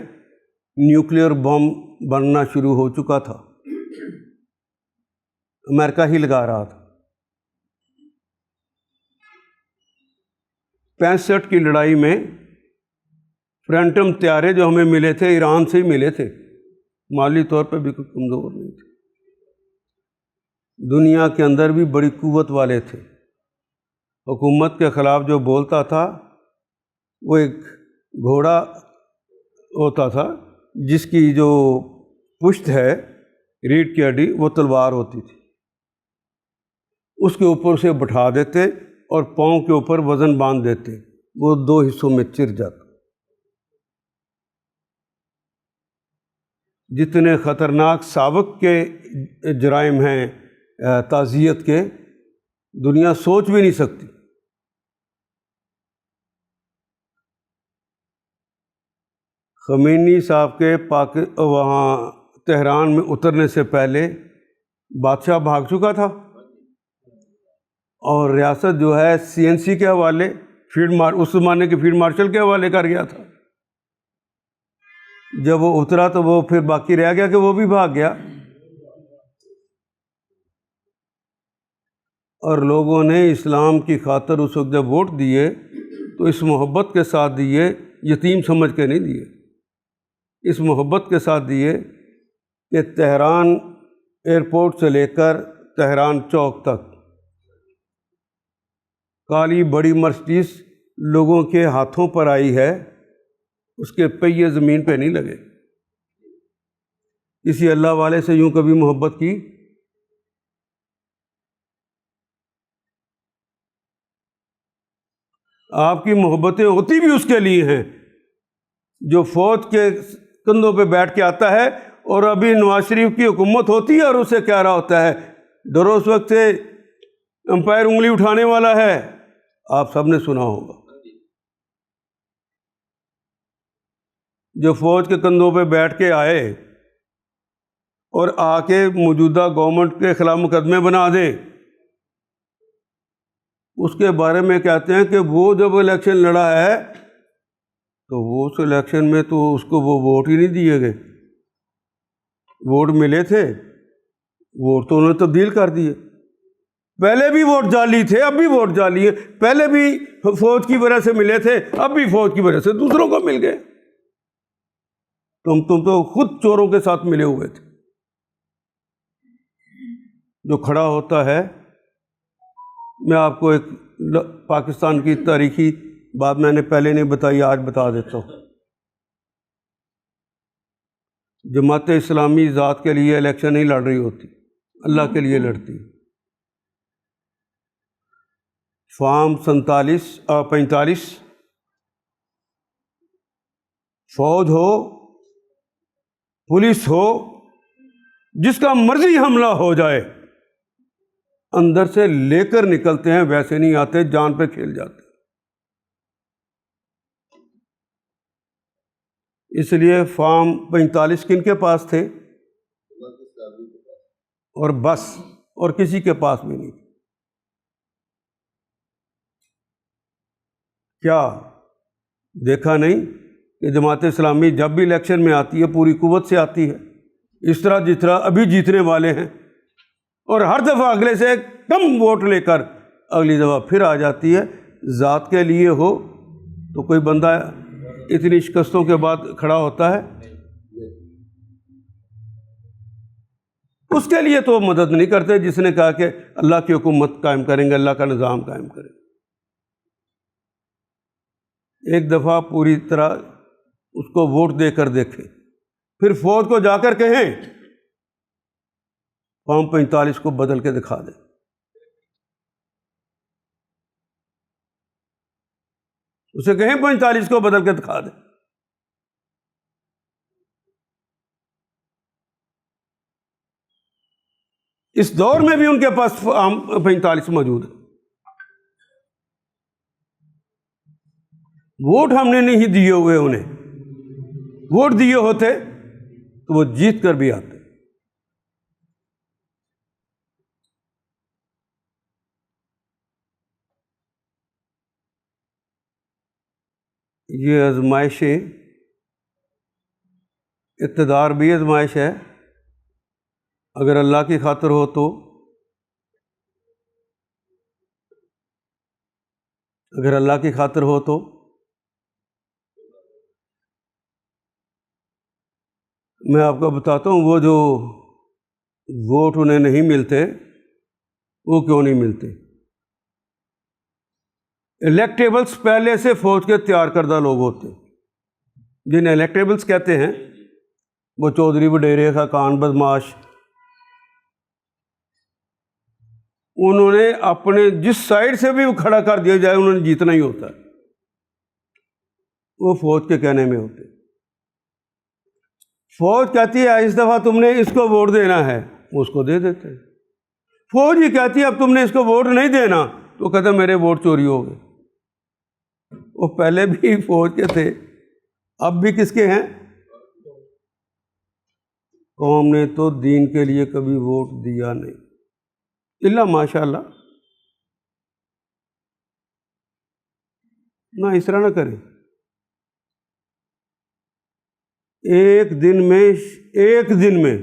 نیوکلیئر بم بننا شروع ہو چکا تھا، امریکہ ہی لگا رہا تھا۔ 65 کی لڑائی میں فرینٹم طیارے جو ہمیں ملے تھے ایران سے ہی ملے تھے، مالی طور پہ بھی کوئی کمزور نہیں تھے، دنیا کے اندر بھی بڑی قوت والے تھے۔ حکومت کے خلاف جو بولتا تھا وہ ایک گھوڑا ہوتا تھا جس کی جو پشت ہے، ریڑھ کی ہڈی، وہ تلوار ہوتی تھی، اس کے اوپر اسے بٹھا دیتے اور پاؤں کے اوپر وزن باندھ دیتے، وہ 2 حصوں میں چر جاتا۔ جتنے خطرناک سابق کے جرائم ہیں تعزیت کے، دنیا سوچ بھی نہیں سکتی۔ خمینی صاحب کے وہاں تہران میں اترنے سے پہلے بادشاہ بھاگ چکا تھا، اور ریاست جو ہے CNC کے حوالے، اس زمانے کے فیلڈ مارشل کے حوالے کر گیا تھا۔ جب وہ اترا تو وہ پھر باقی رہ گیا کہ وہ بھی بھاگ گیا، اور لوگوں نے اسلام کی خاطر اس وقت جب ووٹ دیے تو اس محبت کے ساتھ دیے، یتیم سمجھ کے نہیں دیے، اس محبت کے ساتھ دیے کہ تہران ایئرپورٹ سے لے کر تہران چوک تک کالی بڑی مرسڈیز لوگوں کے ہاتھوں پر آئی ہے، اس کے پہیے زمین پہ نہیں لگے۔ کسی اللہ والے سے یوں کبھی محبت کی؟ آپ کی محبتیں ہوتی بھی اس کے لیے ہیں جو فوج کے کندھوں پہ بیٹھ کے آتا ہے، اور ابھی نواز شریف کی حکومت ہوتی ہے اور اسے کہہ رہا ہوتا ہے ڈرو اس وقت سے امپائر انگلی اٹھانے والا ہے، آپ سب نے سنا ہوگا، جو فوج کے کندھوں پہ بیٹھ کے آئے اور آ کے موجودہ گورنمنٹ کے خلاف مقدمے بنا دے، اس کے بارے میں کہتے ہیں کہ وہ جب الیکشن لڑا ہے تو وہ اس الیکشن میں تو اس کو وہ ووٹ ہی نہیں دیے گئے، ووٹ ملے تھے، ووٹ تو انہوں نے تبدیل کر دیے، پہلے بھی ووٹ جعلی تھے، اب بھی ووٹ جعلی ہیں، پہلے بھی فوج کی وجہ سے ملے تھے، اب بھی فوج کی وجہ سے دوسروں کو مل گئے، تم تو خود چوروں کے ساتھ ملے ہوئے تھے۔ جو کھڑا ہوتا ہے، میں آپ کو ایک پاکستان کی تاریخی بات میں نے پہلے نہیں بتائی، آج بتا دیتا ہوں۔ جماعت اسلامی ذات کے لیے الیکشن نہیں لڑ رہی ہوتی، اللہ کے لیے لڑتی۔ فارم 45 فوج ہو، پولیس ہو، جس کا مرضی حملہ ہو جائے، اندر سے لے کر نکلتے ہیں، ویسے نہیں آتے، جان پہ کھیل جاتے۔ اس لیے فارم 45 کن کے پاس تھے؟ اور بس، اور کسی کے پاس بھی نہیں۔ کیا دیکھا نہیں کہ جماعت اسلامی جب بھی الیکشن میں آتی ہے پوری قوت سے آتی ہے، اس طرح ابھی جیتنے والے ہیں، اور ہر دفعہ اگلے سے کم ووٹ لے کر اگلی دفعہ پھر آ جاتی ہے۔ ذات کے لیے ہو تو کوئی بندہ اتنی شکستوں کے بعد کھڑا ہوتا ہے؟ اس کے لیے تو مدد نہیں کرتے جس نے کہا کہ اللہ کی حکومت قائم کریں گے، اللہ کا نظام قائم کریں گے۔ ایک دفعہ پوری طرح اس کو ووٹ دے کر دیکھیں، پھر فوج کو جا کر کہیں فارم 45 کو بدل کے دکھا دیں۔ اسے کہیں 45 کو بدل کے دکھا دیں۔ اس دور میں بھی ان کے پاس فارم 45 موجود ہے۔ ووٹ ہم نے نہیں دیے ہوئے انہیں، ووٹ دیے ہوتے تو وہ جیت کر بھی آتے۔ یہ آزمائشیں، اقتدار بھی آزمائش ہے، اگر اللہ کی خاطر ہو تو، اگر اللہ کی خاطر ہو تو۔ میں آپ کو بتاتا ہوں، وہ جو ووٹ انہیں نہیں ملتے، وہ کیوں نہیں ملتے؟ الیکٹیبلز پہلے سے فوج کے تیار کردہ لوگ ہوتے ہیں، جنہیں الیکٹیبلز کہتے ہیں، وہ چودھری وڈیرے خاقان بدماش، انہوں نے اپنے جس سائڈ سے بھی کھڑا کر دیا جائے انہوں نے جیتنا ہی ہوتا ہے، وہ فوج کے کہنے میں ہوتے۔ فوج کہتی ہے اس دفعہ تم نے اس کو ووٹ دینا ہے، وہ اس کو دے دیتے ہیں۔ فوج ہی کہتی ہے اب تم نے اس کو ووٹ نہیں دینا، تو کہتے ہیں میرے ووٹ چوری ہو گئے۔ وہ پہلے بھی فوج کے تھے، اب بھی کس کے ہیں؟ قوم نے تو دین کے لیے کبھی ووٹ دیا نہیں، الا ماشاء اللہ۔ نہ اس طرح نہ کریں، ایک دن میں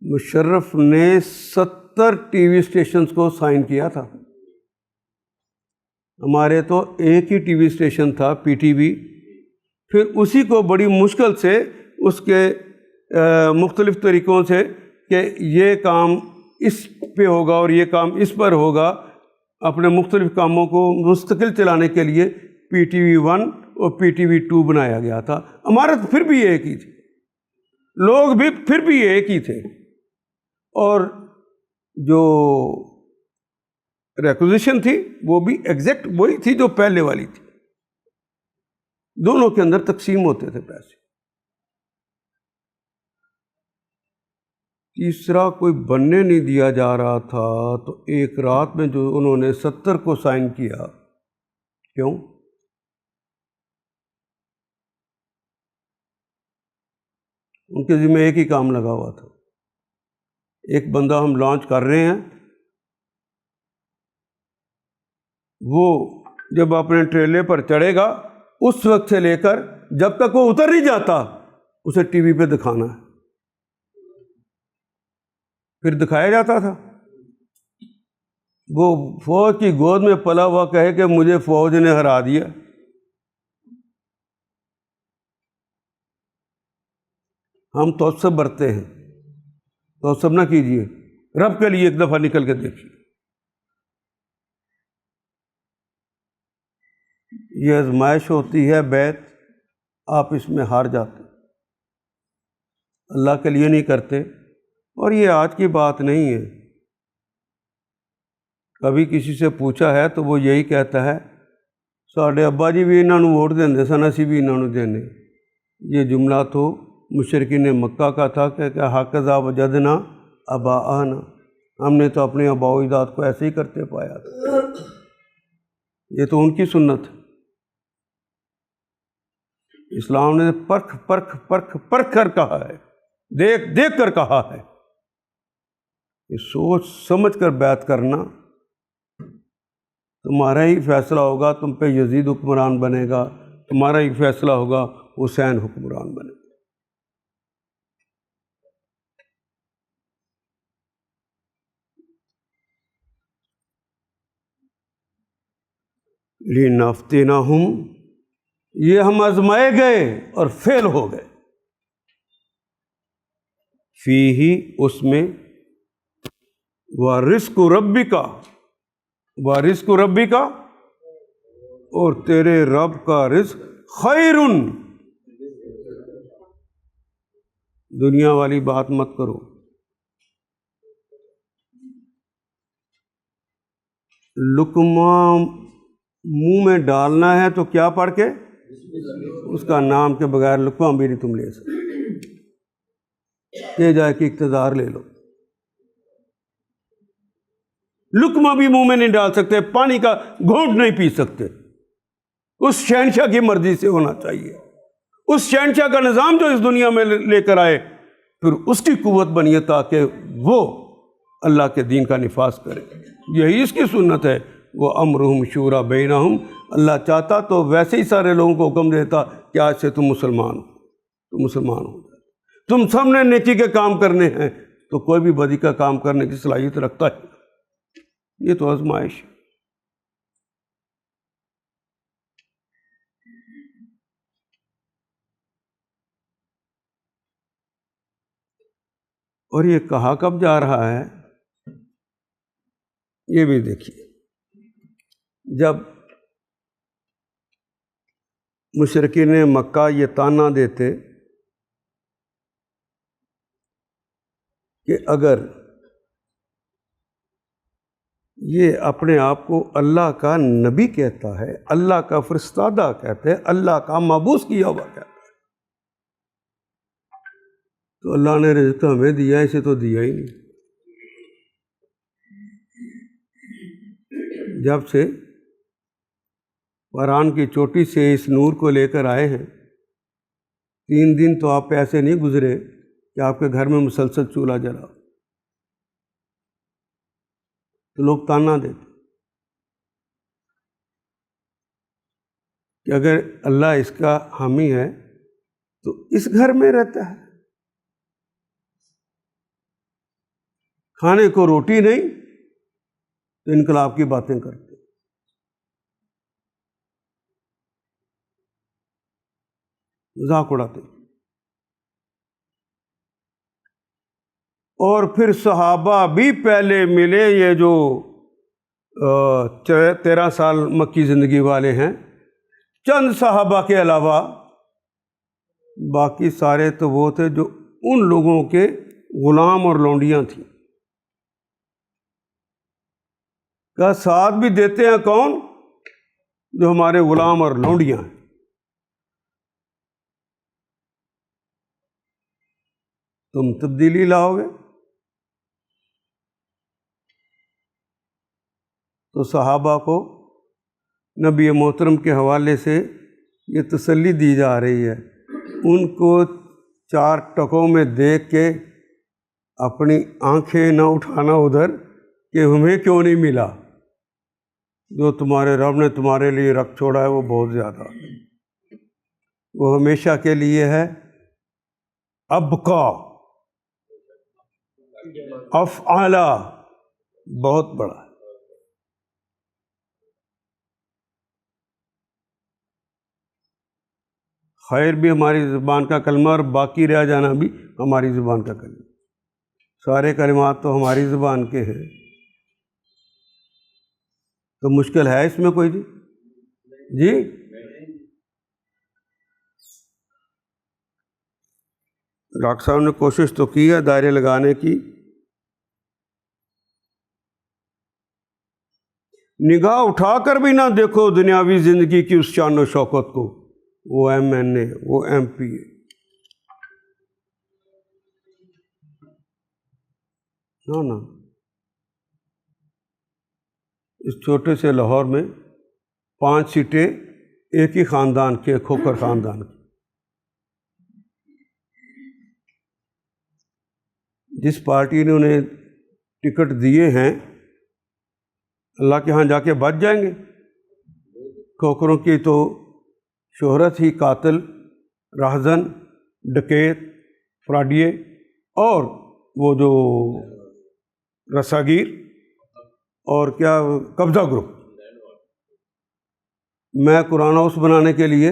مشرف نے 70 ٹی وی اسٹیشنز کو سائن کیا تھا۔ ہمارے تو ایک ہی ٹی وی اسٹیشن تھا، پی ٹی وی، پھر اسی کو بڑی مشکل سے اس کے مختلف طریقوں سے کہ یہ کام اس پہ ہوگا اور یہ کام اس پر ہوگا، اپنے مختلف کاموں کو مستقل چلانے کے لیے پی ٹی وی 1 اور پی ٹی وی 2 بنایا گیا تھا۔ عمارت پھر بھی ایک ہی تھی، لوگ بھی پھر بھی ایک ہی تھے، اور جو ریکوزیشن تھی وہ بھی ایگزیکٹ وہی تھی جو پہلے والی تھی، دونوں کے اندر تقسیم ہوتے تھے پیسے۔ تیسرا کوئی بننے نہیں دیا جا رہا تھا، تو ایک رات میں جو انہوں نے 70 کو سائن کیا، کیوں؟ ان کے ذمہ ایک ہی کام لگا ہوا تھا، ایک بندہ ہم لانچ کر رہے ہیں، وہ جب اپنے ٹریلے پر چڑھے گا اس وقت سے لے کر جب تک وہ اتر نہیں جاتا اسے ٹی وی پہ دکھانا ہے۔ پھر دکھایا جاتا تھا، وہ فوج کی گود میں پلا ہوا کہے کہ مجھے فوج نے ہرا دیا۔ ہم توسب برتے ہیں، توسب نہ کیجیے، رب کے لیے ایک دفعہ نکل کے دیکھیے۔ یہ آزمائش ہوتی ہے بیت، آپ اس میں ہار جاتے، اللہ کے لیے نہیں کرتے۔ اور یہ آج کی بات نہیں ہے، کبھی کسی سے پوچھا ہے تو وہ یہی کہتا ہے ساڈے ابا جی بھی انہوں ووٹ دیندے سن، اسی بھی انہوں دینے۔ یہ جملہ تو مشرکین مکہ کا تھا کہ ہکذا وجدنا آباءنا، ہم نے تو اپنے آباء و اجداد کو ایسے ہی کرتے پایا تھا۔ یہ تو ان کی سنت ہے۔ اسلام نے پرکھ پرکھ پرکھ پرکھ کر کہا ہے، دیکھ دیکھ کر کہا ہے کہ سوچ سمجھ کر بیعت کرنا، تمہارا ہی فیصلہ ہوگا تم پہ یزید حکمران بنے گا، تمہارا ہی فیصلہ ہوگا حسین حکمران بنے گا۔ لِنَفْتِنَهُمْ، یہ ہم آزمائے گئے اور فیل ہو گئے۔ فِيهِ، اس میں، وَرِزْقُ رَبِّكَ، وَرِزْقُ رَبِّكَ، اور تیرے رب کا رزق، خیرٌ، دنیا والی بات مت کرو۔ لقمہ منہ میں ڈالنا ہے تو کیا پڑھ کے؟ اس کا نام کے بغیر لقمہ بھی نہیں تم لے سکتے، کہ جائے کہ اقتدار لے لو، لقمہ بھی منہ میں نہیں ڈال سکتے، پانی کا گھونٹ نہیں پی سکتے۔ اس شہنشاہ کی مرضی سے ہونا چاہیے، اس شہنشاہ کا نظام جو اس دنیا میں لے کر آئے، پھر اس کی قوت بنیے تاکہ وہ اللہ کے دین کا نفاذ کرے۔ یہی اس کی سنت ہے، وہ امرہم شورا بینہم، اللہ چاہتا تو ویسے ہی سارے لوگوں کو حکم دیتا کہ آج سے تم مسلمان ہو، تم سب نے نیکی کے کام کرنے ہیں، تو کوئی بھی بدی کا کام کرنے کی صلاحیت رکھتا ہے۔ یہ تو آزمائش ہے۔ اور یہ کہا کب جا رہا ہے، یہ بھی دیکھیے، جب مشرکین مکہ یہ طعنہ دیتے کہ اگر یہ اپنے آپ کو اللہ کا نبی کہتا ہے، اللہ کا فرستادہ کہتے ہیں، اللہ کا مبعوث کیا ہوا کہتا ہے، تو اللہ نے رزق ہمیں دیا، اسے تو دیا ہی نہیں۔ جب سے فرعون کی چوٹی سے اس نور کو لے کر آئے ہیں، 3 دن تو آپ پہ ایسے نہیں گزرے کہ آپ کے گھر میں مسلسل چولہا جلا، تو لوگ طعنہ دیتے کہ اگر اللہ اس کا حامی ہے تو اس گھر میں رہتا ہے، کھانے کو روٹی نہیں تو انقلاب کی باتیں کرتے، مذاق اڑاتے۔ اور پھر صحابہ بھی پہلے ملے، یہ جو 13 سال مکی زندگی والے ہیں، چند صحابہ کے علاوہ باقی سارے تو وہ تھے جو ان لوگوں کے غلام اور لونڈیاں تھیں۔ کا ساتھ بھی دیتے ہیں کون؟ جو ہمارے غلام اور لونڈیاں ہیں۔ تم تبدیلی لاؤ گے تو صحابہ کو نبی محترم کے حوالے سے یہ تسلی دی جا رہی ہے، ان کو 4 ٹکوں میں دیکھ کے اپنی آنکھیں نہ اٹھانا ادھر کہ ہمیں کیوں نہیں ملا، جو تمہارے رب نے تمہارے لیے رکھ چھوڑا ہے وہ بہت زیادہ، وہ ہمیشہ کے لیے ہے۔ ابقا، افعلا، بہت بڑا ہے۔ خیر بھی ہماری زبان کا کلمہ اور باقی رہ جانا بھی ہماری زبان کا کلمہ، سارے کلمات تو ہماری زبان کے ہیں، تو مشکل ہے اس میں کوئی؟ جی ڈاکٹر صاحب نے کوشش تو کی ہے دائرے لگانے کی۔ نگاہ اٹھا کر بھی نہ دیکھو دنیاوی زندگی کی اس شان و شوکت کو، وہ ایم این اے، وہ ایم پی اے، نہ اس چھوٹے سے لاہور میں 5 سیٹیں ایک ہی خاندان کے، کھوکھر خاندان کے، جس پارٹی نے انہیں ٹکٹ دیے ہیں اللہ کے ہاں جا کے بچ جائیں گے۔ کھوکھروں کی تو شہرت ہی قاتل، راہزن، ڈکیت، فراڈیے اور وہ جو رساگیر اور کیا قبضہ گروپ۔ میں قرآن ہاؤس بنانے کے لیے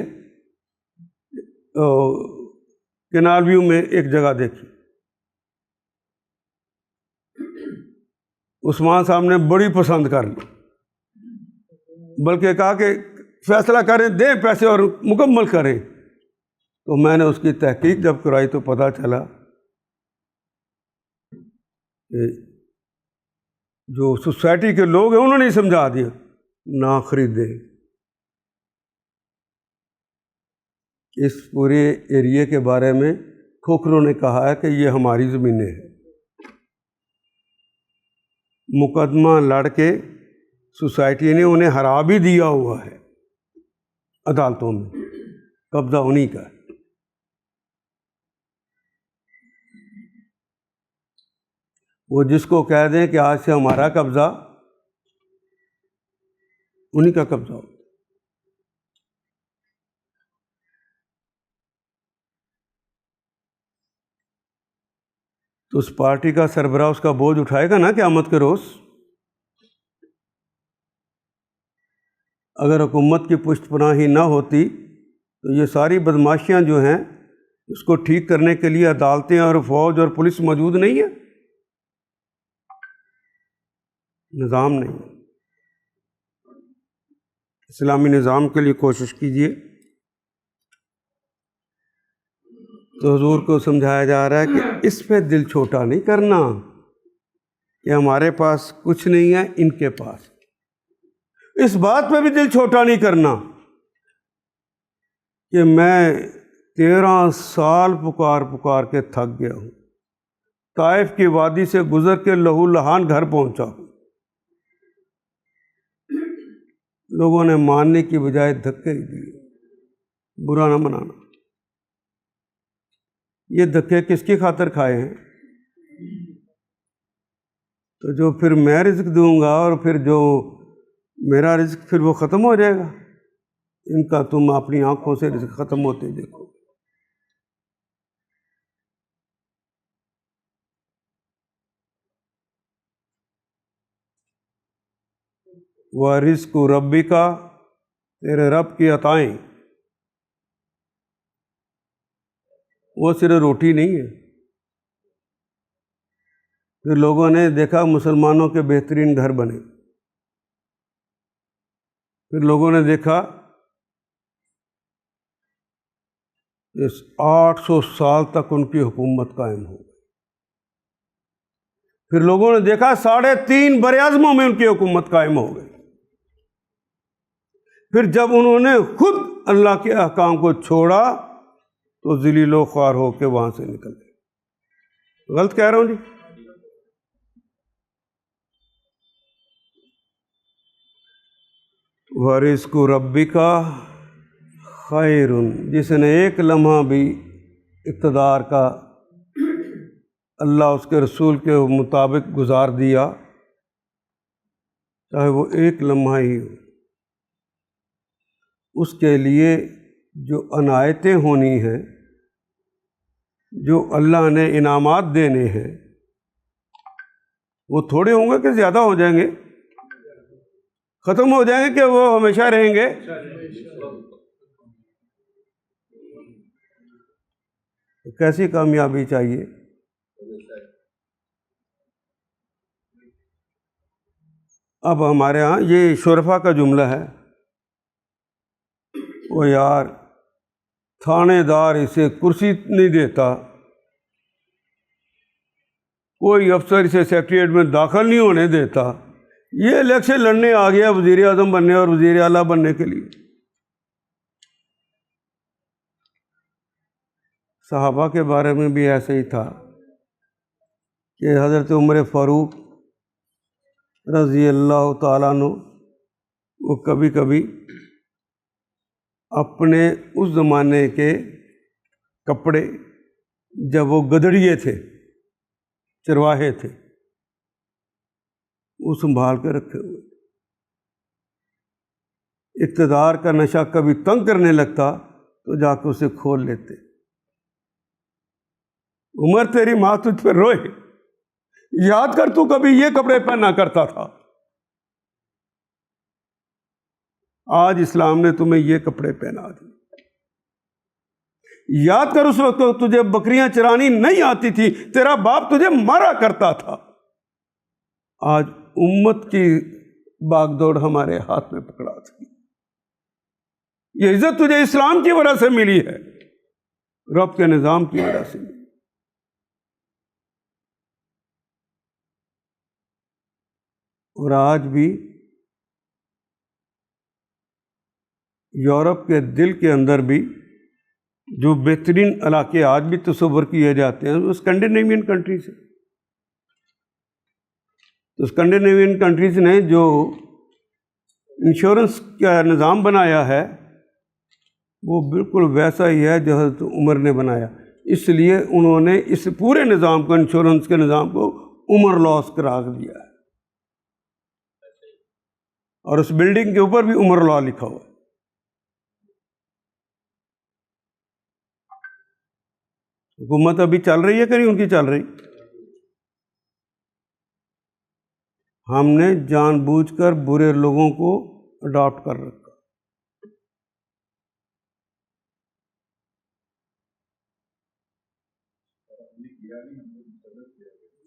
کینال ویو میں ایک جگہ دیکھی، عثمان صاحب نے بڑی پسند کر لی، بلکہ کہا کہ فیصلہ کریں، دیں پیسے اور مکمل کریں۔ تو میں نے اس کی تحقیق جب کرائی تو پتہ چلا کہ جو سوسائٹی کے لوگ ہیں انہوں نے سمجھا دیا نہ خریدیں۔ اس پورے ایریے کے بارے میں کھوکھروں نے کہا ہے کہ یہ ہماری زمینیں ہیں۔ مقدمہ لڑ کے سوسائٹی نے انہیں ہرا بھی دیا ہوا ہے عدالتوں میں، قبضہ انہی کا ہے۔ وہ جس کو کہہ دیں کہ آج سے ہمارا قبضہ، انہی کا قبضہ ہو۔ تو اس پارٹی کا سربراہ اس کا بوجھ اٹھائے گا نا قیامت کے روز۔ اگر حکومت کی پشت پناہی نہ ہوتی تو یہ ساری بدماشیاں جو ہیں اس کو ٹھیک کرنے کے لیے عدالتیں اور فوج اور پولیس موجود نہیں ہے، نظام نہیں۔ اسلامی نظام کے لیے کوشش کیجیے۔ تو حضور کو سمجھایا جا رہا ہے کہ اس پہ دل چھوٹا نہیں کرنا کہ ہمارے پاس کچھ نہیں ہے، ان کے پاس۔ اس بات پہ بھی دل چھوٹا نہیں کرنا کہ میں 13 سال پکار کے تھک گیا ہوں، طائف کی وادی سے گزر کے لہو لہان گھر پہنچا ہوں، لوگوں نے ماننے کی بجائے دھکے ہی دیے۔ برا نہ منانا۔ یہ دھکے کس کی خاطر کھائے ہیں؟ تو جو پھر میں رزق دوں گا اور پھر جو میرا رزق پھر وہ ختم ہو جائے گا، ان کا تم اپنی آنکھوں سے رزق ختم ہوتے دیکھو۔ وَرِزْقُ رَبِّكَ، تیرے رب کی عطائیں، وہ صرف روٹی نہیں ہے۔ پھر لوگوں نے دیکھا مسلمانوں کے بہترین گھر بنے، پھر لوگوں نے دیکھا 800 سال تک ان کی حکومت قائم ہو، پھر لوگوں نے دیکھا 3.5 براعظموں میں ان کی حکومت قائم ہو گئی۔ پھر جب انہوں نے خود اللہ کے احکام کو چھوڑا تو ذلیل و خوار ہو کے وہاں سے نکل گئے۔ غلط کہہ رہا ہوں جی؟ وَرِزْقُ رَبِّكَ خَيْرٌ، جس نے ایک لمحہ بھی اقتدار کا اللہ اس کے رسول کے مطابق گزار دیا، چاہے وہ ایک لمحہ ہی ہو، اس کے لیے جو عنایتیں ہونی ہیں، جو اللہ نے انعامات دینے ہیں، وہ تھوڑے ہوں گے کہ زیادہ ہو جائیں گے؟ ختم ہو جائیں گے کہ وہ ہمیشہ رہیں گے؟ کیسی کامیابی چاہیے؟ اب ہمارے ہاں یہ شرفا کا جملہ ہے، وہ یار تھانے دار اسے کرسی نہیں دیتا، کوئی افسر اسے سیکریٹریٹ میں داخل نہیں ہونے دیتا، یہ الیکشن لڑنے آ گیا وزیر اعظم بننے اور وزیر اعلیٰ بننے کے لیے۔ صحابہ کے بارے میں بھی ایسے ہی تھا کہ حضرت عمر فاروق رضی اللہ تعالیٰ عنہ وہ کبھی کبھی اپنے اس زمانے کے کپڑے، جب وہ گدڑیے تھے، چرواہے تھے، وہ سنبھال کے رکھے ہوئے۔ اقتدار کا نشہ کبھی تنگ کرنے لگتا تو جا کے اسے کھول لیتے۔ عمر تیری ماں تجھ پہ روئے، یاد کر تو کبھی یہ کپڑے پہنا کرتا تھا، آج اسلام نے تمہیں یہ کپڑے پہنا دیے۔ یاد کر اس وقت تجھے بکریاں چرانی نہیں آتی تھی، تیرا باپ تجھے مارا کرتا تھا، آج امت کی باغ دوڑ ہمارے ہاتھ میں پکڑا تھی۔ یہ عزت تجھے اسلام کی وجہ سے ملی ہے، رب کے نظام کی وجہ سے ملی۔ اور آج بھی یورپ کے دل کے اندر بھی جو بہترین علاقے آج بھی تصور کیے جاتے ہیں وہ اسکینڈینیوین کنٹریز ہیں۔ تو اسکینڈینیوین کنٹریز نے جو انشورنس کا نظام بنایا ہے وہ بالکل ویسا ہی ہے جو حضرت عمر نے بنایا، اس لیے انہوں نے اس پورے نظام کو، انشورنس کے نظام کو عمر لاس قرار دیا ہے، اور اس بلڈنگ کے اوپر بھی عمر لا لکھا ہوا ہے۔ حکومت ابھی چل رہی ہے کہ نہیں ان کی چل رہی؟ ہم نے جان بوجھ کر برے لوگوں کو اڈاپٹ کر رکھا۔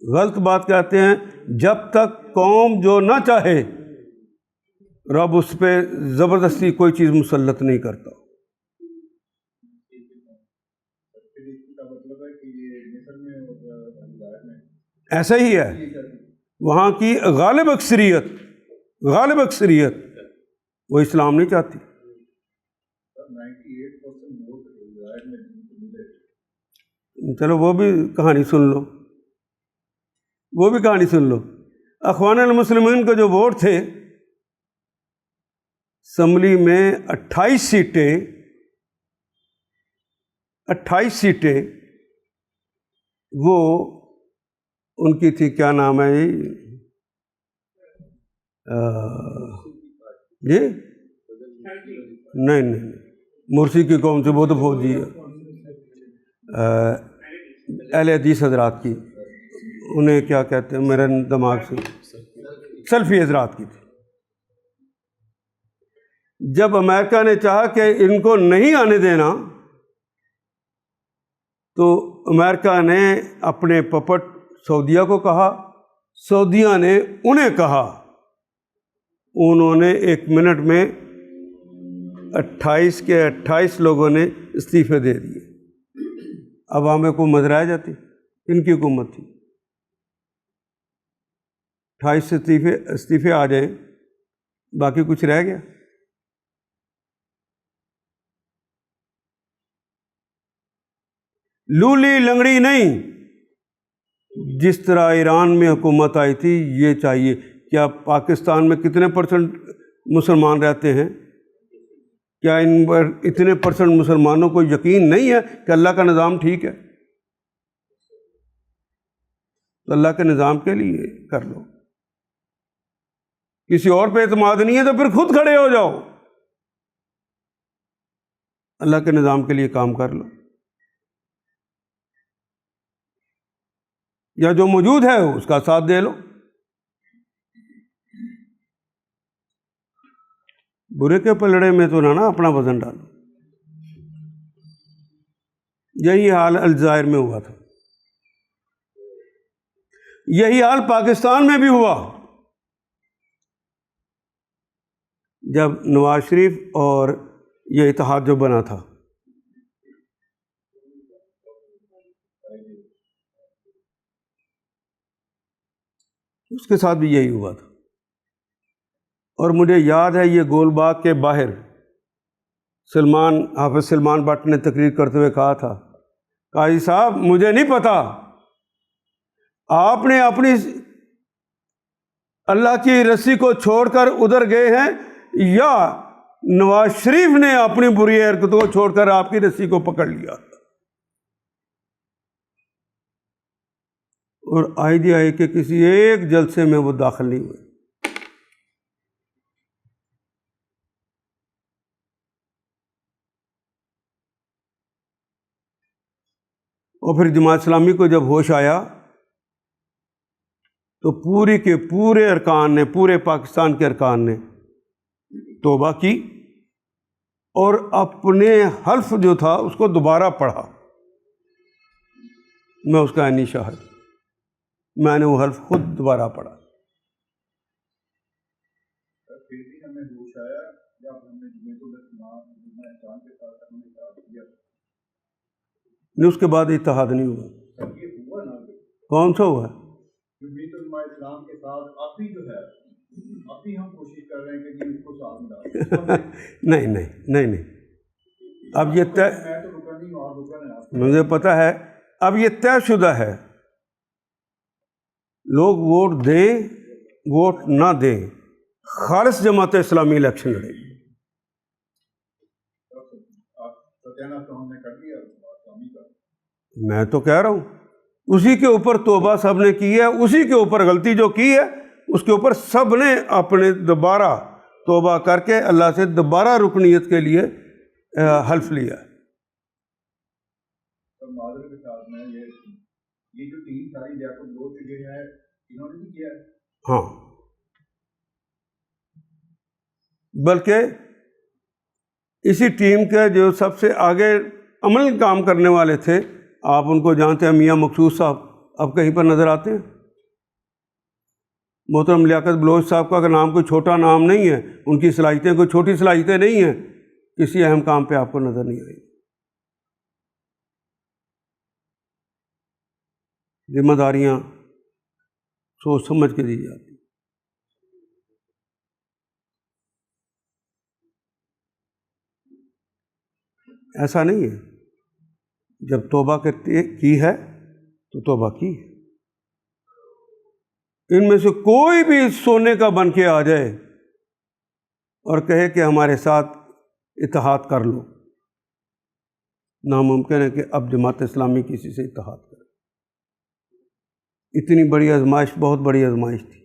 غلط بات کہتے ہیں، جب تک قوم جو نہ چاہے رب اس پہ زبردستی کوئی چیز مسلط نہیں کرتا۔ ایسا ہی ہے، وہاں کی غالب اکثریت وہ اسلام نہیں چاہتی۔ چلو وہ بھی کہانی سن لو، اخوان المسلمین کے جو ووٹ تھے اسمبلی میں 28 سیٹیں وہ ان کی تھی، کیا نام ہے جی؟ نہیں، مرسی کی قوم سے، وہ تو فوجی ہے، اہل حدیث حضرات کی، انہیں کیا کہتے ہیں میرے دماغ سے، سلفی حضرات کی تھی۔ جب امریکہ نے چاہا کہ ان کو نہیں آنے دینا تو امریکہ نے اپنے پپٹ سعودیہ کو کہا، سعودیہ نے انہیں کہا، انہوں نے 1 منٹ میں 28 کے 28 لوگوں نے استعفے دے دیے۔ عوام کو حکومت رہ جاتی، ان کی حکومت تھی۔ 28 استعفے آ جائیں، باقی کچھ رہ گیا؟ لولی لنگڑی نہیں، جس طرح ایران میں حکومت آئی تھی یہ چاہیے۔ کیا پاکستان میں کتنے پرسنٹ مسلمان رہتے ہیں؟ کیا ان پر اتنے پرسنٹ مسلمانوں کو یقین نہیں ہے کہ اللہ کا نظام ٹھیک ہے؟ تو اللہ کے نظام کے لیے کر لو۔ کسی اور پہ اعتماد نہیں ہے تو پھر خود کھڑے ہو جاؤ، اللہ کے نظام کے لیے کام کر لو، یا جو موجود ہے اس کا ساتھ دے لو۔ برے کے پلڑے میں تو نہ اپنا وزن ڈالو۔ یہی حال الجزائر میں ہوا تھا، یہی حال پاکستان میں بھی ہوا جب نواز شریف اور یہ اتحاد جو بنا تھا۔ اس کے ساتھ بھی یہی ہوا تھا۔ اور مجھے یاد ہے یہ گول باغ کے باہر حافظ سلمان بٹ نے تقریر کرتے ہوئے کہا تھا، قاضی صاحب مجھے نہیں پتا آپ نے اپنی اللہ کی رسی کو چھوڑ کر ادھر گئے ہیں یا نواز شریف نے اپنی بری حرکتوں کو چھوڑ کر آپ کی رسی کو پکڑ لیا۔ اور آئی کہ کسی ایک جلسے میں وہ داخل نہیں ہوئے۔ اور پھر جماعت اسلامی کو جب ہوش آیا تو پوری کے پورے ارکان نے، پورے پاکستان کے ارکان نے توبہ کی اور اپنے حلف جو تھا اس کو دوبارہ پڑھا۔ میں اس کا عینی شاہد، میں نے وہ حلف خود دوبارہ پڑھا۔ نہیں، اس کے بعد اتحاد نہیں ہوا۔ کون سا ہوا؟ اسلام کے ساتھ اب بھی جو ہے اب بھی ہم کوشش کر رہے ہیں کہ جی اس کو ساتھ میں نہیں نہیں نہیں نہیں، اب یہ طے، مجھے پتہ ہے اب یہ طے شدہ ہے، لوگ ووٹ دیں ووٹ نہ دیں، خالص جماعت اسلامی الیکشن لڑے گی۔ میں تو کہہ رہا ہوں اسی کے اوپر توبہ سب نے کی ہے، اسی کے اوپر غلطی جو کی ہے اس کے اوپر سب نے اپنے دوبارہ توبہ کر کے اللہ سے دوبارہ رکنیت کے لیے حلف لیا۔ معذرت کے ساتھ میں یہ جو ٹیم ساری لیاقت لوگ جو ہے انہوں نے بھی کیا ہے، ہاں، بلکہ اسی ٹیم کے جو سب سے آگے عمل کام کرنے والے تھے، آپ ان کو جانتے ہیں، میاں مقصود صاحب، اب کہیں پر نظر آتے ہیں؟ محترم لیاقت بلوچ صاحب کا نام کوئی چھوٹا نام نہیں ہے، ان کی صلاحیتیں کوئی چھوٹی صلاحیتیں نہیں ہیں، کسی اہم کام پہ آپ کو نظر نہیں آئی۔ ذمہ داریاں سوچ سمجھ کے دی جاتی۔ ایسا نہیں ہے، جب توبہ کی ہے تو توبہ کی ہے۔ ان میں سے کوئی بھی سونے کا بن کے آ جائے اور کہے کہ ہمارے ساتھ اتحاد کر لو، ناممکن ہے کہ اب جماعت اسلامی کسی سے اتحاد کرے۔ اتنی بڑی آزمائش، بہت بڑی آزمائش تھی،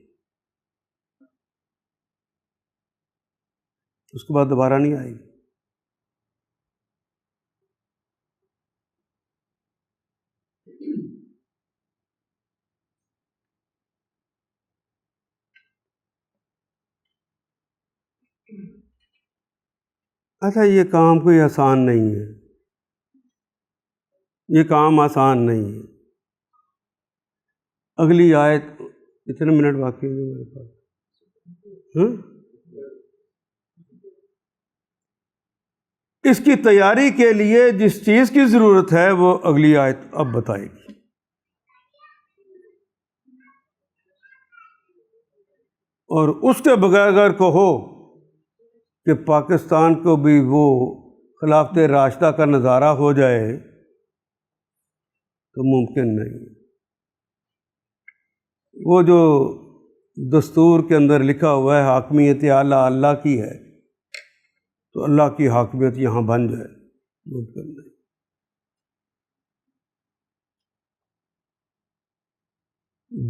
اس کے بعد دوبارہ نہیں آئے گی۔ اچھا، یہ کام کوئی آسان نہیں ہے، یہ کام آسان نہیں ہے۔ اگلی آیت، کتنے منٹ باقی ہیں میرے پاس؟ اس کی تیاری کے لیے جس چیز کی ضرورت ہے وہ اگلی آیت اب بتائے گی۔ اور اس کے بغیر اگر کہو کہ پاکستان کو بھی وہ خلافت راشدہ کا نظارہ ہو جائے تو ممکن نہیں۔ وہ جو دستور کے اندر لکھا ہوا ہے حاکمیت اعلیٰ اللہ کی ہے، تو اللہ کی حاکمیت یہاں بن جائے، ممکن نہیں۔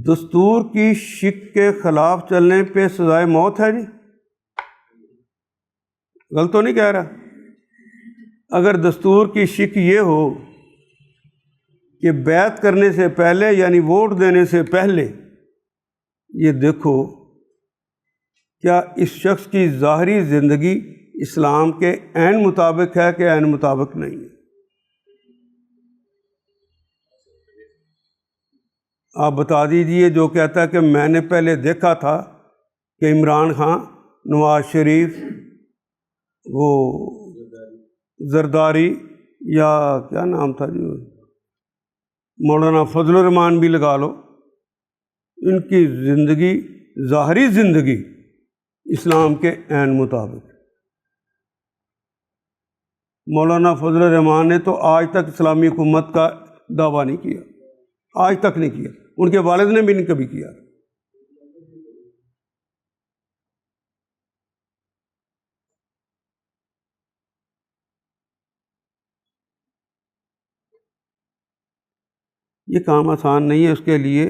دستور کی شک کے خلاف چلنے پہ سزائے موت ہے جی، غلط تو نہیں کہہ رہا؟ اگر دستور کی شک یہ ہو کہ بیعت کرنے سے پہلے یعنی ووٹ دینے سے پہلے یہ دیکھو کیا اس شخص کی ظاہری زندگی اسلام کے عین مطابق ہے کہ عین مطابق نہیں ہے۔ آپ بتا دیجئے جو کہتا ہے کہ میں نے پہلے دیکھا تھا کہ عمران خان، نواز شریف، وہ زرداری یا کیا نام تھا جی، مولانا فضل الرحمان بھی لگا لو، ان کی زندگی، ظاہری زندگی اسلام کے عین مطابق۔ مولانا فضل الرحمان نے تو آج تک اسلامی حکومت کا دعویٰ نہیں کیا، آج تک نہیں کیا، ان کے والد نے بھی نہیں کبھی کیا۔ یہ کام آسان نہیں ہے، اس کے لیے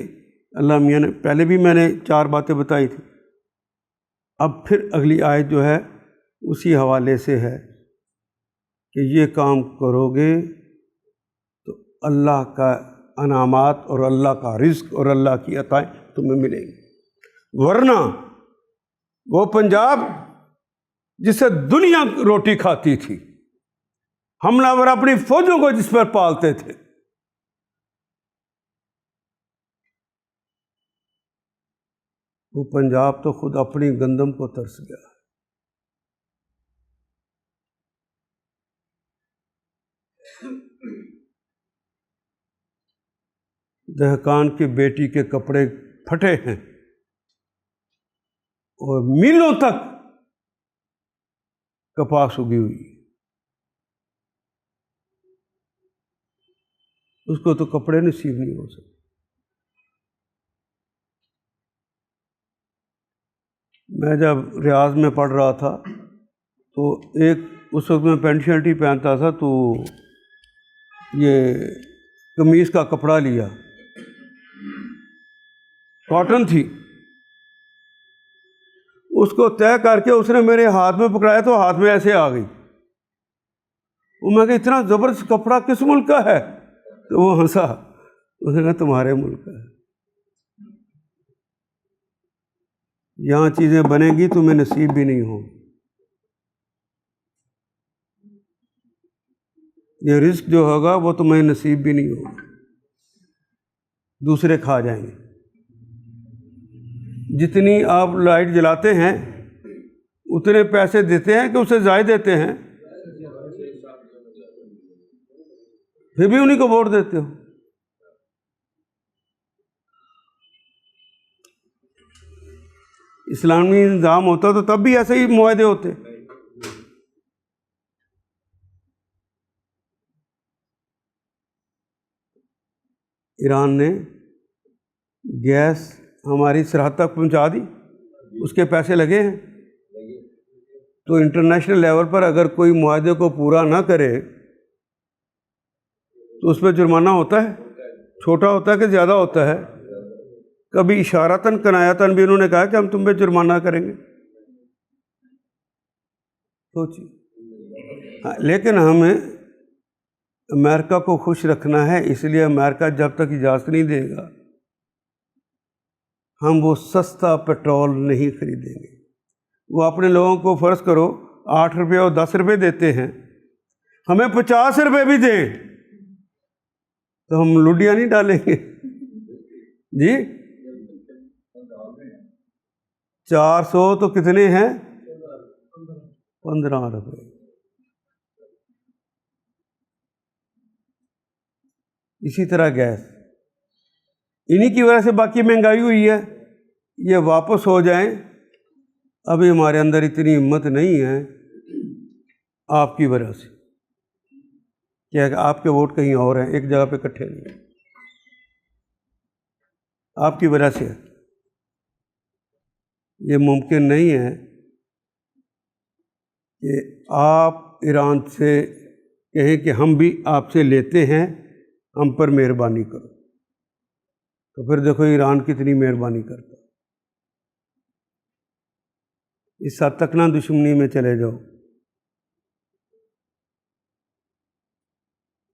اللہ میاں نے پہلے بھی میں نے 4 باتیں بتائی تھی، اب پھر اگلی آیت جو ہے اسی حوالے سے ہے کہ یہ کام کرو گے تو اللہ کا انعامات اور اللہ کا رزق اور اللہ کی عطائیں تمہیں ملیں گی، ورنہ وہ پنجاب جس سے دنیا روٹی کھاتی تھی، حملہ آور اپنی فوجوں کو جس پر پالتے تھے، وہ پنجاب تو خود اپنی گندم کو ترس گیا۔ دہقان کی بیٹی کے کپڑے پھٹے ہیں اور میلوں تک کپاس اگی ہوئی، اس کو تو کپڑے نصیب نہیں ہو سکتے۔ میں جب ریاض میں پڑھ رہا تھا تو اس وقت میں پینٹ شرٹ ہی پہنتا تھا، تو یہ قمیص کا کپڑا لیا، کاٹن تھی، اس کو طے کر کے اس نے میرے ہاتھ میں پکڑایا تو ہاتھ میں ایسے آ گئی، وہ میں کہ اتنا زبردست کپڑا کس ملک کا ہے؟ تو وہ ہنسا، اس نے کہا تمہارے ملک کا ہے، یہاں چیزیں بنیں گی تمہیں نصیب بھی نہیں ہوں، یہ رزق جو ہوگا وہ تمہیں نصیب بھی نہیں ہوگا، دوسرے کھا جائیں گے۔ جتنی آپ لائٹ جلاتے ہیں اتنے پیسے دیتے ہیں کہ اسے زائد دیتے ہیں، پھر بھی انہیں کو ووٹ دیتے ہو۔ اسلامی نظام ہوتا تو تب بھی ایسے ہی معاہدے ہوتے۔ ایران نے گیس ہماری سرحد تک پہنچا دی، اس کے پیسے لگے ہیں، تو انٹرنیشنل لیول پر اگر کوئی معاہدے کو پورا نہ کرے تو اس پہ جرمانہ ہوتا ہے، چھوٹا ہوتا ہے کہ زیادہ ہوتا ہے؟ کبھی اشارتاً کنایتاً بھی انہوں نے کہا کہ ہم تم پہ جرمانہ کریں گے، سوچیے۔ لیکن ہمیں امریکہ کو خوش رکھنا ہے، اس لیے امریکہ جب تک اجازت نہیں دے گا ہم وہ سستا پیٹرول نہیں خریدیں گے۔ وہ اپنے لوگوں کو فرض کرو 8 روپے اور 10 روپے دیتے ہیں، ہمیں 50 روپے بھی دیں تو ہم لڈیاں نہیں ڈالیں گے جی۔ 400 تو کتنے ہیں؟ 15 روپے۔ اسی طرح گیس، انہی کی وجہ سے باقی مہنگائی ہوئی ہے، یہ واپس ہو جائیں ابھی ہمارے اندر اتنی ہمت نہیں ہے آپ کی وجہ سے کہ آپ کے ووٹ کہیں اور ہیں، ایک جگہ پہ اکٹھے نہیں ہیں، آپ کی وجہ سے یہ ممکن نہیں ہے کہ آپ ایران سے کہیں کہ ہم بھی آپ سے لیتے ہیں، ہم پر مہربانی کرو، تو پھر دیکھو ایران کتنی مہربانی کرتا، اس حد تک نہ دشمنی میں چلے جاؤ،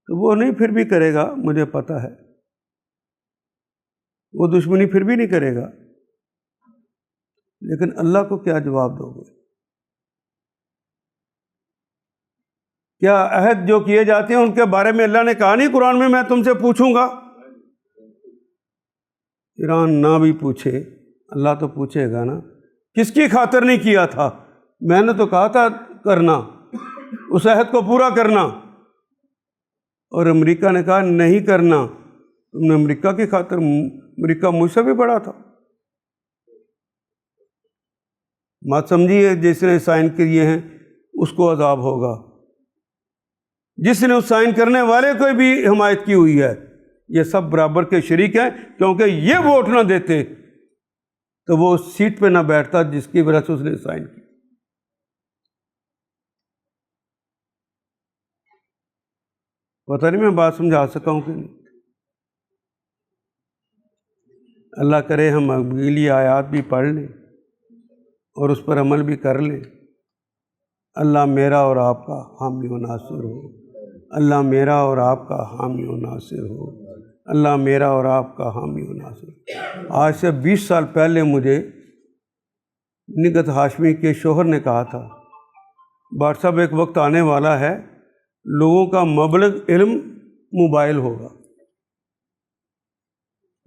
تو وہ نہیں پھر بھی کرے گا، مجھے پتہ ہے وہ دشمنی پھر بھی نہیں کرے گا، لیکن اللہ کو کیا جواب دو گے؟ کیا عہد جو کیے جاتے ہیں ان کے بارے میں اللہ نے کہا نہیں قرآن میں تم سے پوچھوں گا؟ ایران نہ بھی پوچھے اللہ تو پوچھے گا نا، کس کی خاطر نہیں کیا تھا؟ میں نے تو کہا تھا کرنا، اس عہد کو پورا کرنا، اور امریکہ نے کہا نہیں کرنا، تم نے امریکہ کی خاطر، امریکہ مجھ سے بھی بڑا تھا، مت سمجھیے جس نے سائن کیے ہیں اس کو عذاب ہوگا، جس نے اس سائن کرنے والے کو بھی حمایت کی ہوئی ہے، یہ سب برابر کے شریک ہیں، کیونکہ یہ ووٹ نہ دیتے تو وہ اس سیٹ پہ نہ بیٹھتا جس کی وجہ سے اس نے سائن کی۔ پتہ نہیں میں بات سمجھا سکا ہوں کہ نہیں؟ اللہ کرے ہم اگلی آیات بھی پڑھ لیں اور اس پر عمل بھی کر لیں۔ اللہ میرا اور آپ کا حامی و ناصر ہو، اللہ میرا اور آپ کا حامی و ناصر ہو، اللہ میرا اور آپ کا حامی و ناصر۔ آج سے 20 سال پہلے مجھے نگہت ہاشمی کے شوہر نے کہا تھا، بھٹ صاحب ایک وقت آنے والا ہے لوگوں کا مبلغ علم موبائل ہوگا،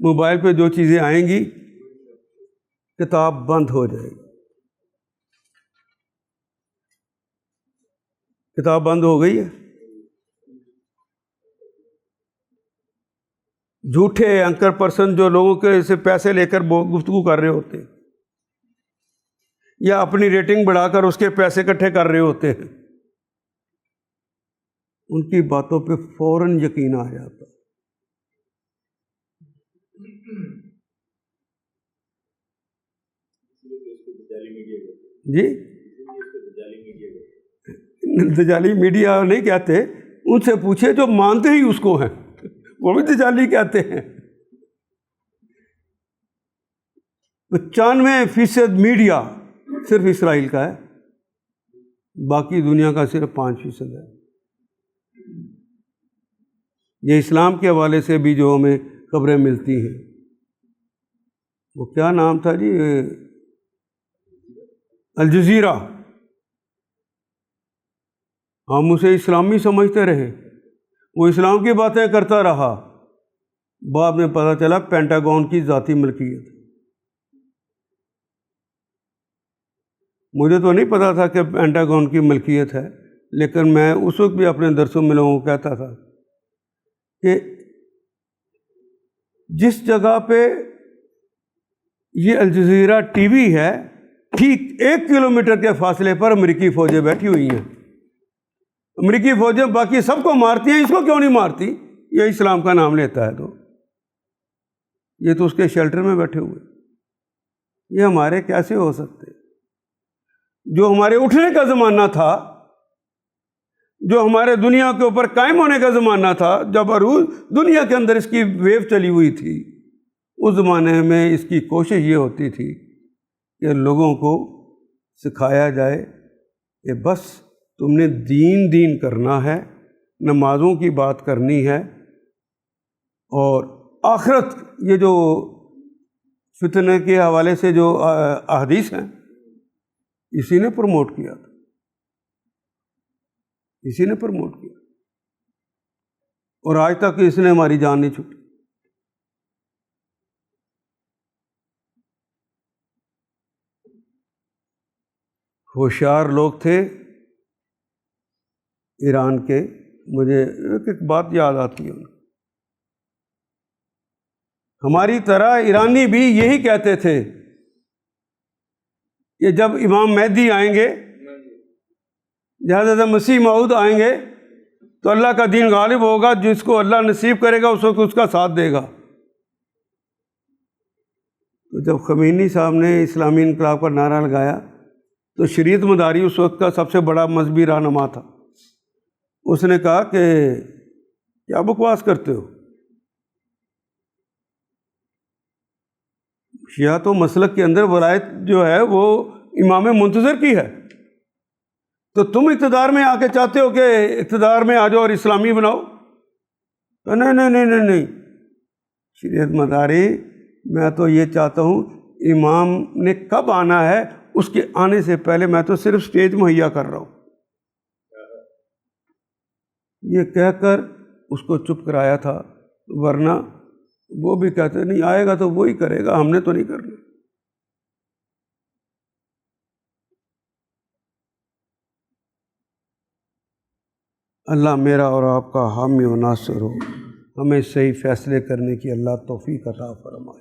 موبائل پہ جو چیزیں آئیں گی کتاب بند ہو جائے گی۔ کتاب بند ہو گئی ہے، جھوٹے اینکر پرسن جو لوگوں کے سے پیسے لے کر گفتگو کر رہے ہوتے ہیں یا اپنی ریٹنگ بڑھا کر اس کے پیسے اکٹھے کر رہے ہوتے ہیں، ان کی باتوں پہ فوراً یقین آ جاتا۔ جی دجالی میڈیا نہیں کہتے، ان سے پوچھے جو مانتے ہی اس کو ہیں، وہ بھی دجالی کہتے ہیں۔ 95% میڈیا صرف اسرائیل کا ہے، باقی دنیا کا صرف 5% ہے۔ یہ اسلام کے حوالے سے بھی جو ہمیں خبریں ملتی ہیں، وہ کیا نام تھا جی، الجزیرہ، ہم اسے اسلامی سمجھتے رہے، وہ اسلام کی باتیں کرتا رہا، بعد میں پتہ چلا پینٹاگون کی ذاتی ملکیت۔ مجھے تو نہیں پتا تھا کہ پینٹاگون کی ملکیت ہے، لیکن میں اس وقت بھی اپنے درسوں میں لوگوں کو کہتا تھا کہ جس جگہ پہ یہ الجزیرہ ٹی وی ہے، ٹھیک 1 کلومیٹر کے فاصلے پر امریکی فوجیں بیٹھی ہوئی ہیں، امریکی فوجیں باقی سب کو مارتی ہیں، اس کو کیوں نہیں مارتی؟ یہ اسلام کا نام لیتا ہے، تو یہ تو اس کے شیلٹر میں بیٹھے ہوئے، یہ ہمارے کیسے ہو سکتے؟ جو ہمارے اٹھنے کا زمانہ تھا، جو ہمارے دنیا کے اوپر قائم ہونے کا زمانہ تھا، جب عروج دنیا کے اندر اس کی ویو چلی ہوئی تھی، اس زمانے میں اس کی کوشش یہ ہوتی تھی کہ لوگوں کو سکھایا جائے کہ بس تم نے دین کرنا ہے، نمازوں کی بات کرنی ہے، اور آخرت، یہ جو فتنے کے حوالے سے جو احادیث ہیں، اسی نے پروموٹ کیا تھا، اسی نے پروموٹ کیا، اور آج تک اس نے ہماری جان نہیں چھوٹی۔ ہوشیار لوگ تھے ایران کے، مجھے ایک بات یاد آتی ہے، ہماری طرح ایرانی بھی یہی کہتے تھے یہ جب امام مہدی آئیں گے، حضرت مسیح موعود آئیں گے تو اللہ کا دین غالب ہوگا، جس کو اللہ نصیب کرے گا اس وقت اس کا ساتھ دے گا۔ تو جب خمینی صاحب نے اسلامی انقلاب کا نعرہ لگایا تو شریعت مداری اس وقت کا سب سے بڑا مذہبی رہنما تھا، اس نے کہا کہ کیا بکواس کرتے ہو، شیعہ تو مسلک کے اندر ولایت جو ہے وہ امام منتظر کی ہے، تو تم اقتدار میں آ کے چاہتے ہو کہ اقتدار میں آ جاؤ اور اسلامی بناؤ؟ نہیں نہیں نہیں نہیں نہیں، شریعت مداری میں تو یہ چاہتا ہوں امام نے کب آنا ہے اس کے آنے سے پہلے میں تو صرف سٹیج مہیا کر رہا ہوں۔ یہ کہہ کر اس کو چپ کرایا تھا، ورنہ وہ بھی کہتے نہیں آئے گا تو وہی کرے گا، ہم نے تو نہیں کرنا۔ اللہ میرا اور آپ کا حامی و ناصر ہو، ہمیں صحیح فیصلے کرنے کی اللہ توفیق عطا فرمائے،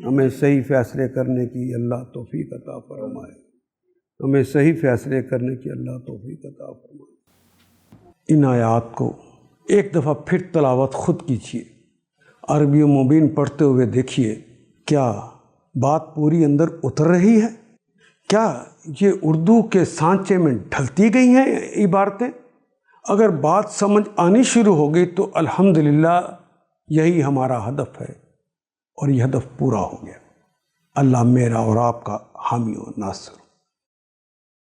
ہمیں صحیح فیصلے کرنے کی اللہ توفیق عطا فرمائے، ہمیں صحیح فیصلے کرنے کی اللہ توفیق عطا فرمائے۔ ان آیات کو ایک دفعہ پھر تلاوت خود کیجیے، عربی و مبین پڑھتے ہوئے دیکھیے کیا بات پوری اندر اتر رہی ہے، کیا یہ اردو کے سانچے میں ڈھلتی گئی ہیں عبارتیں؟ اگر بات سمجھ آنی شروع ہو گئی تو الحمدللہ یہی ہمارا ہدف ہے، اور یہ ہدف پورا ہو گیا۔ اللہ میرا اور آپ کا حامی و ناصر۔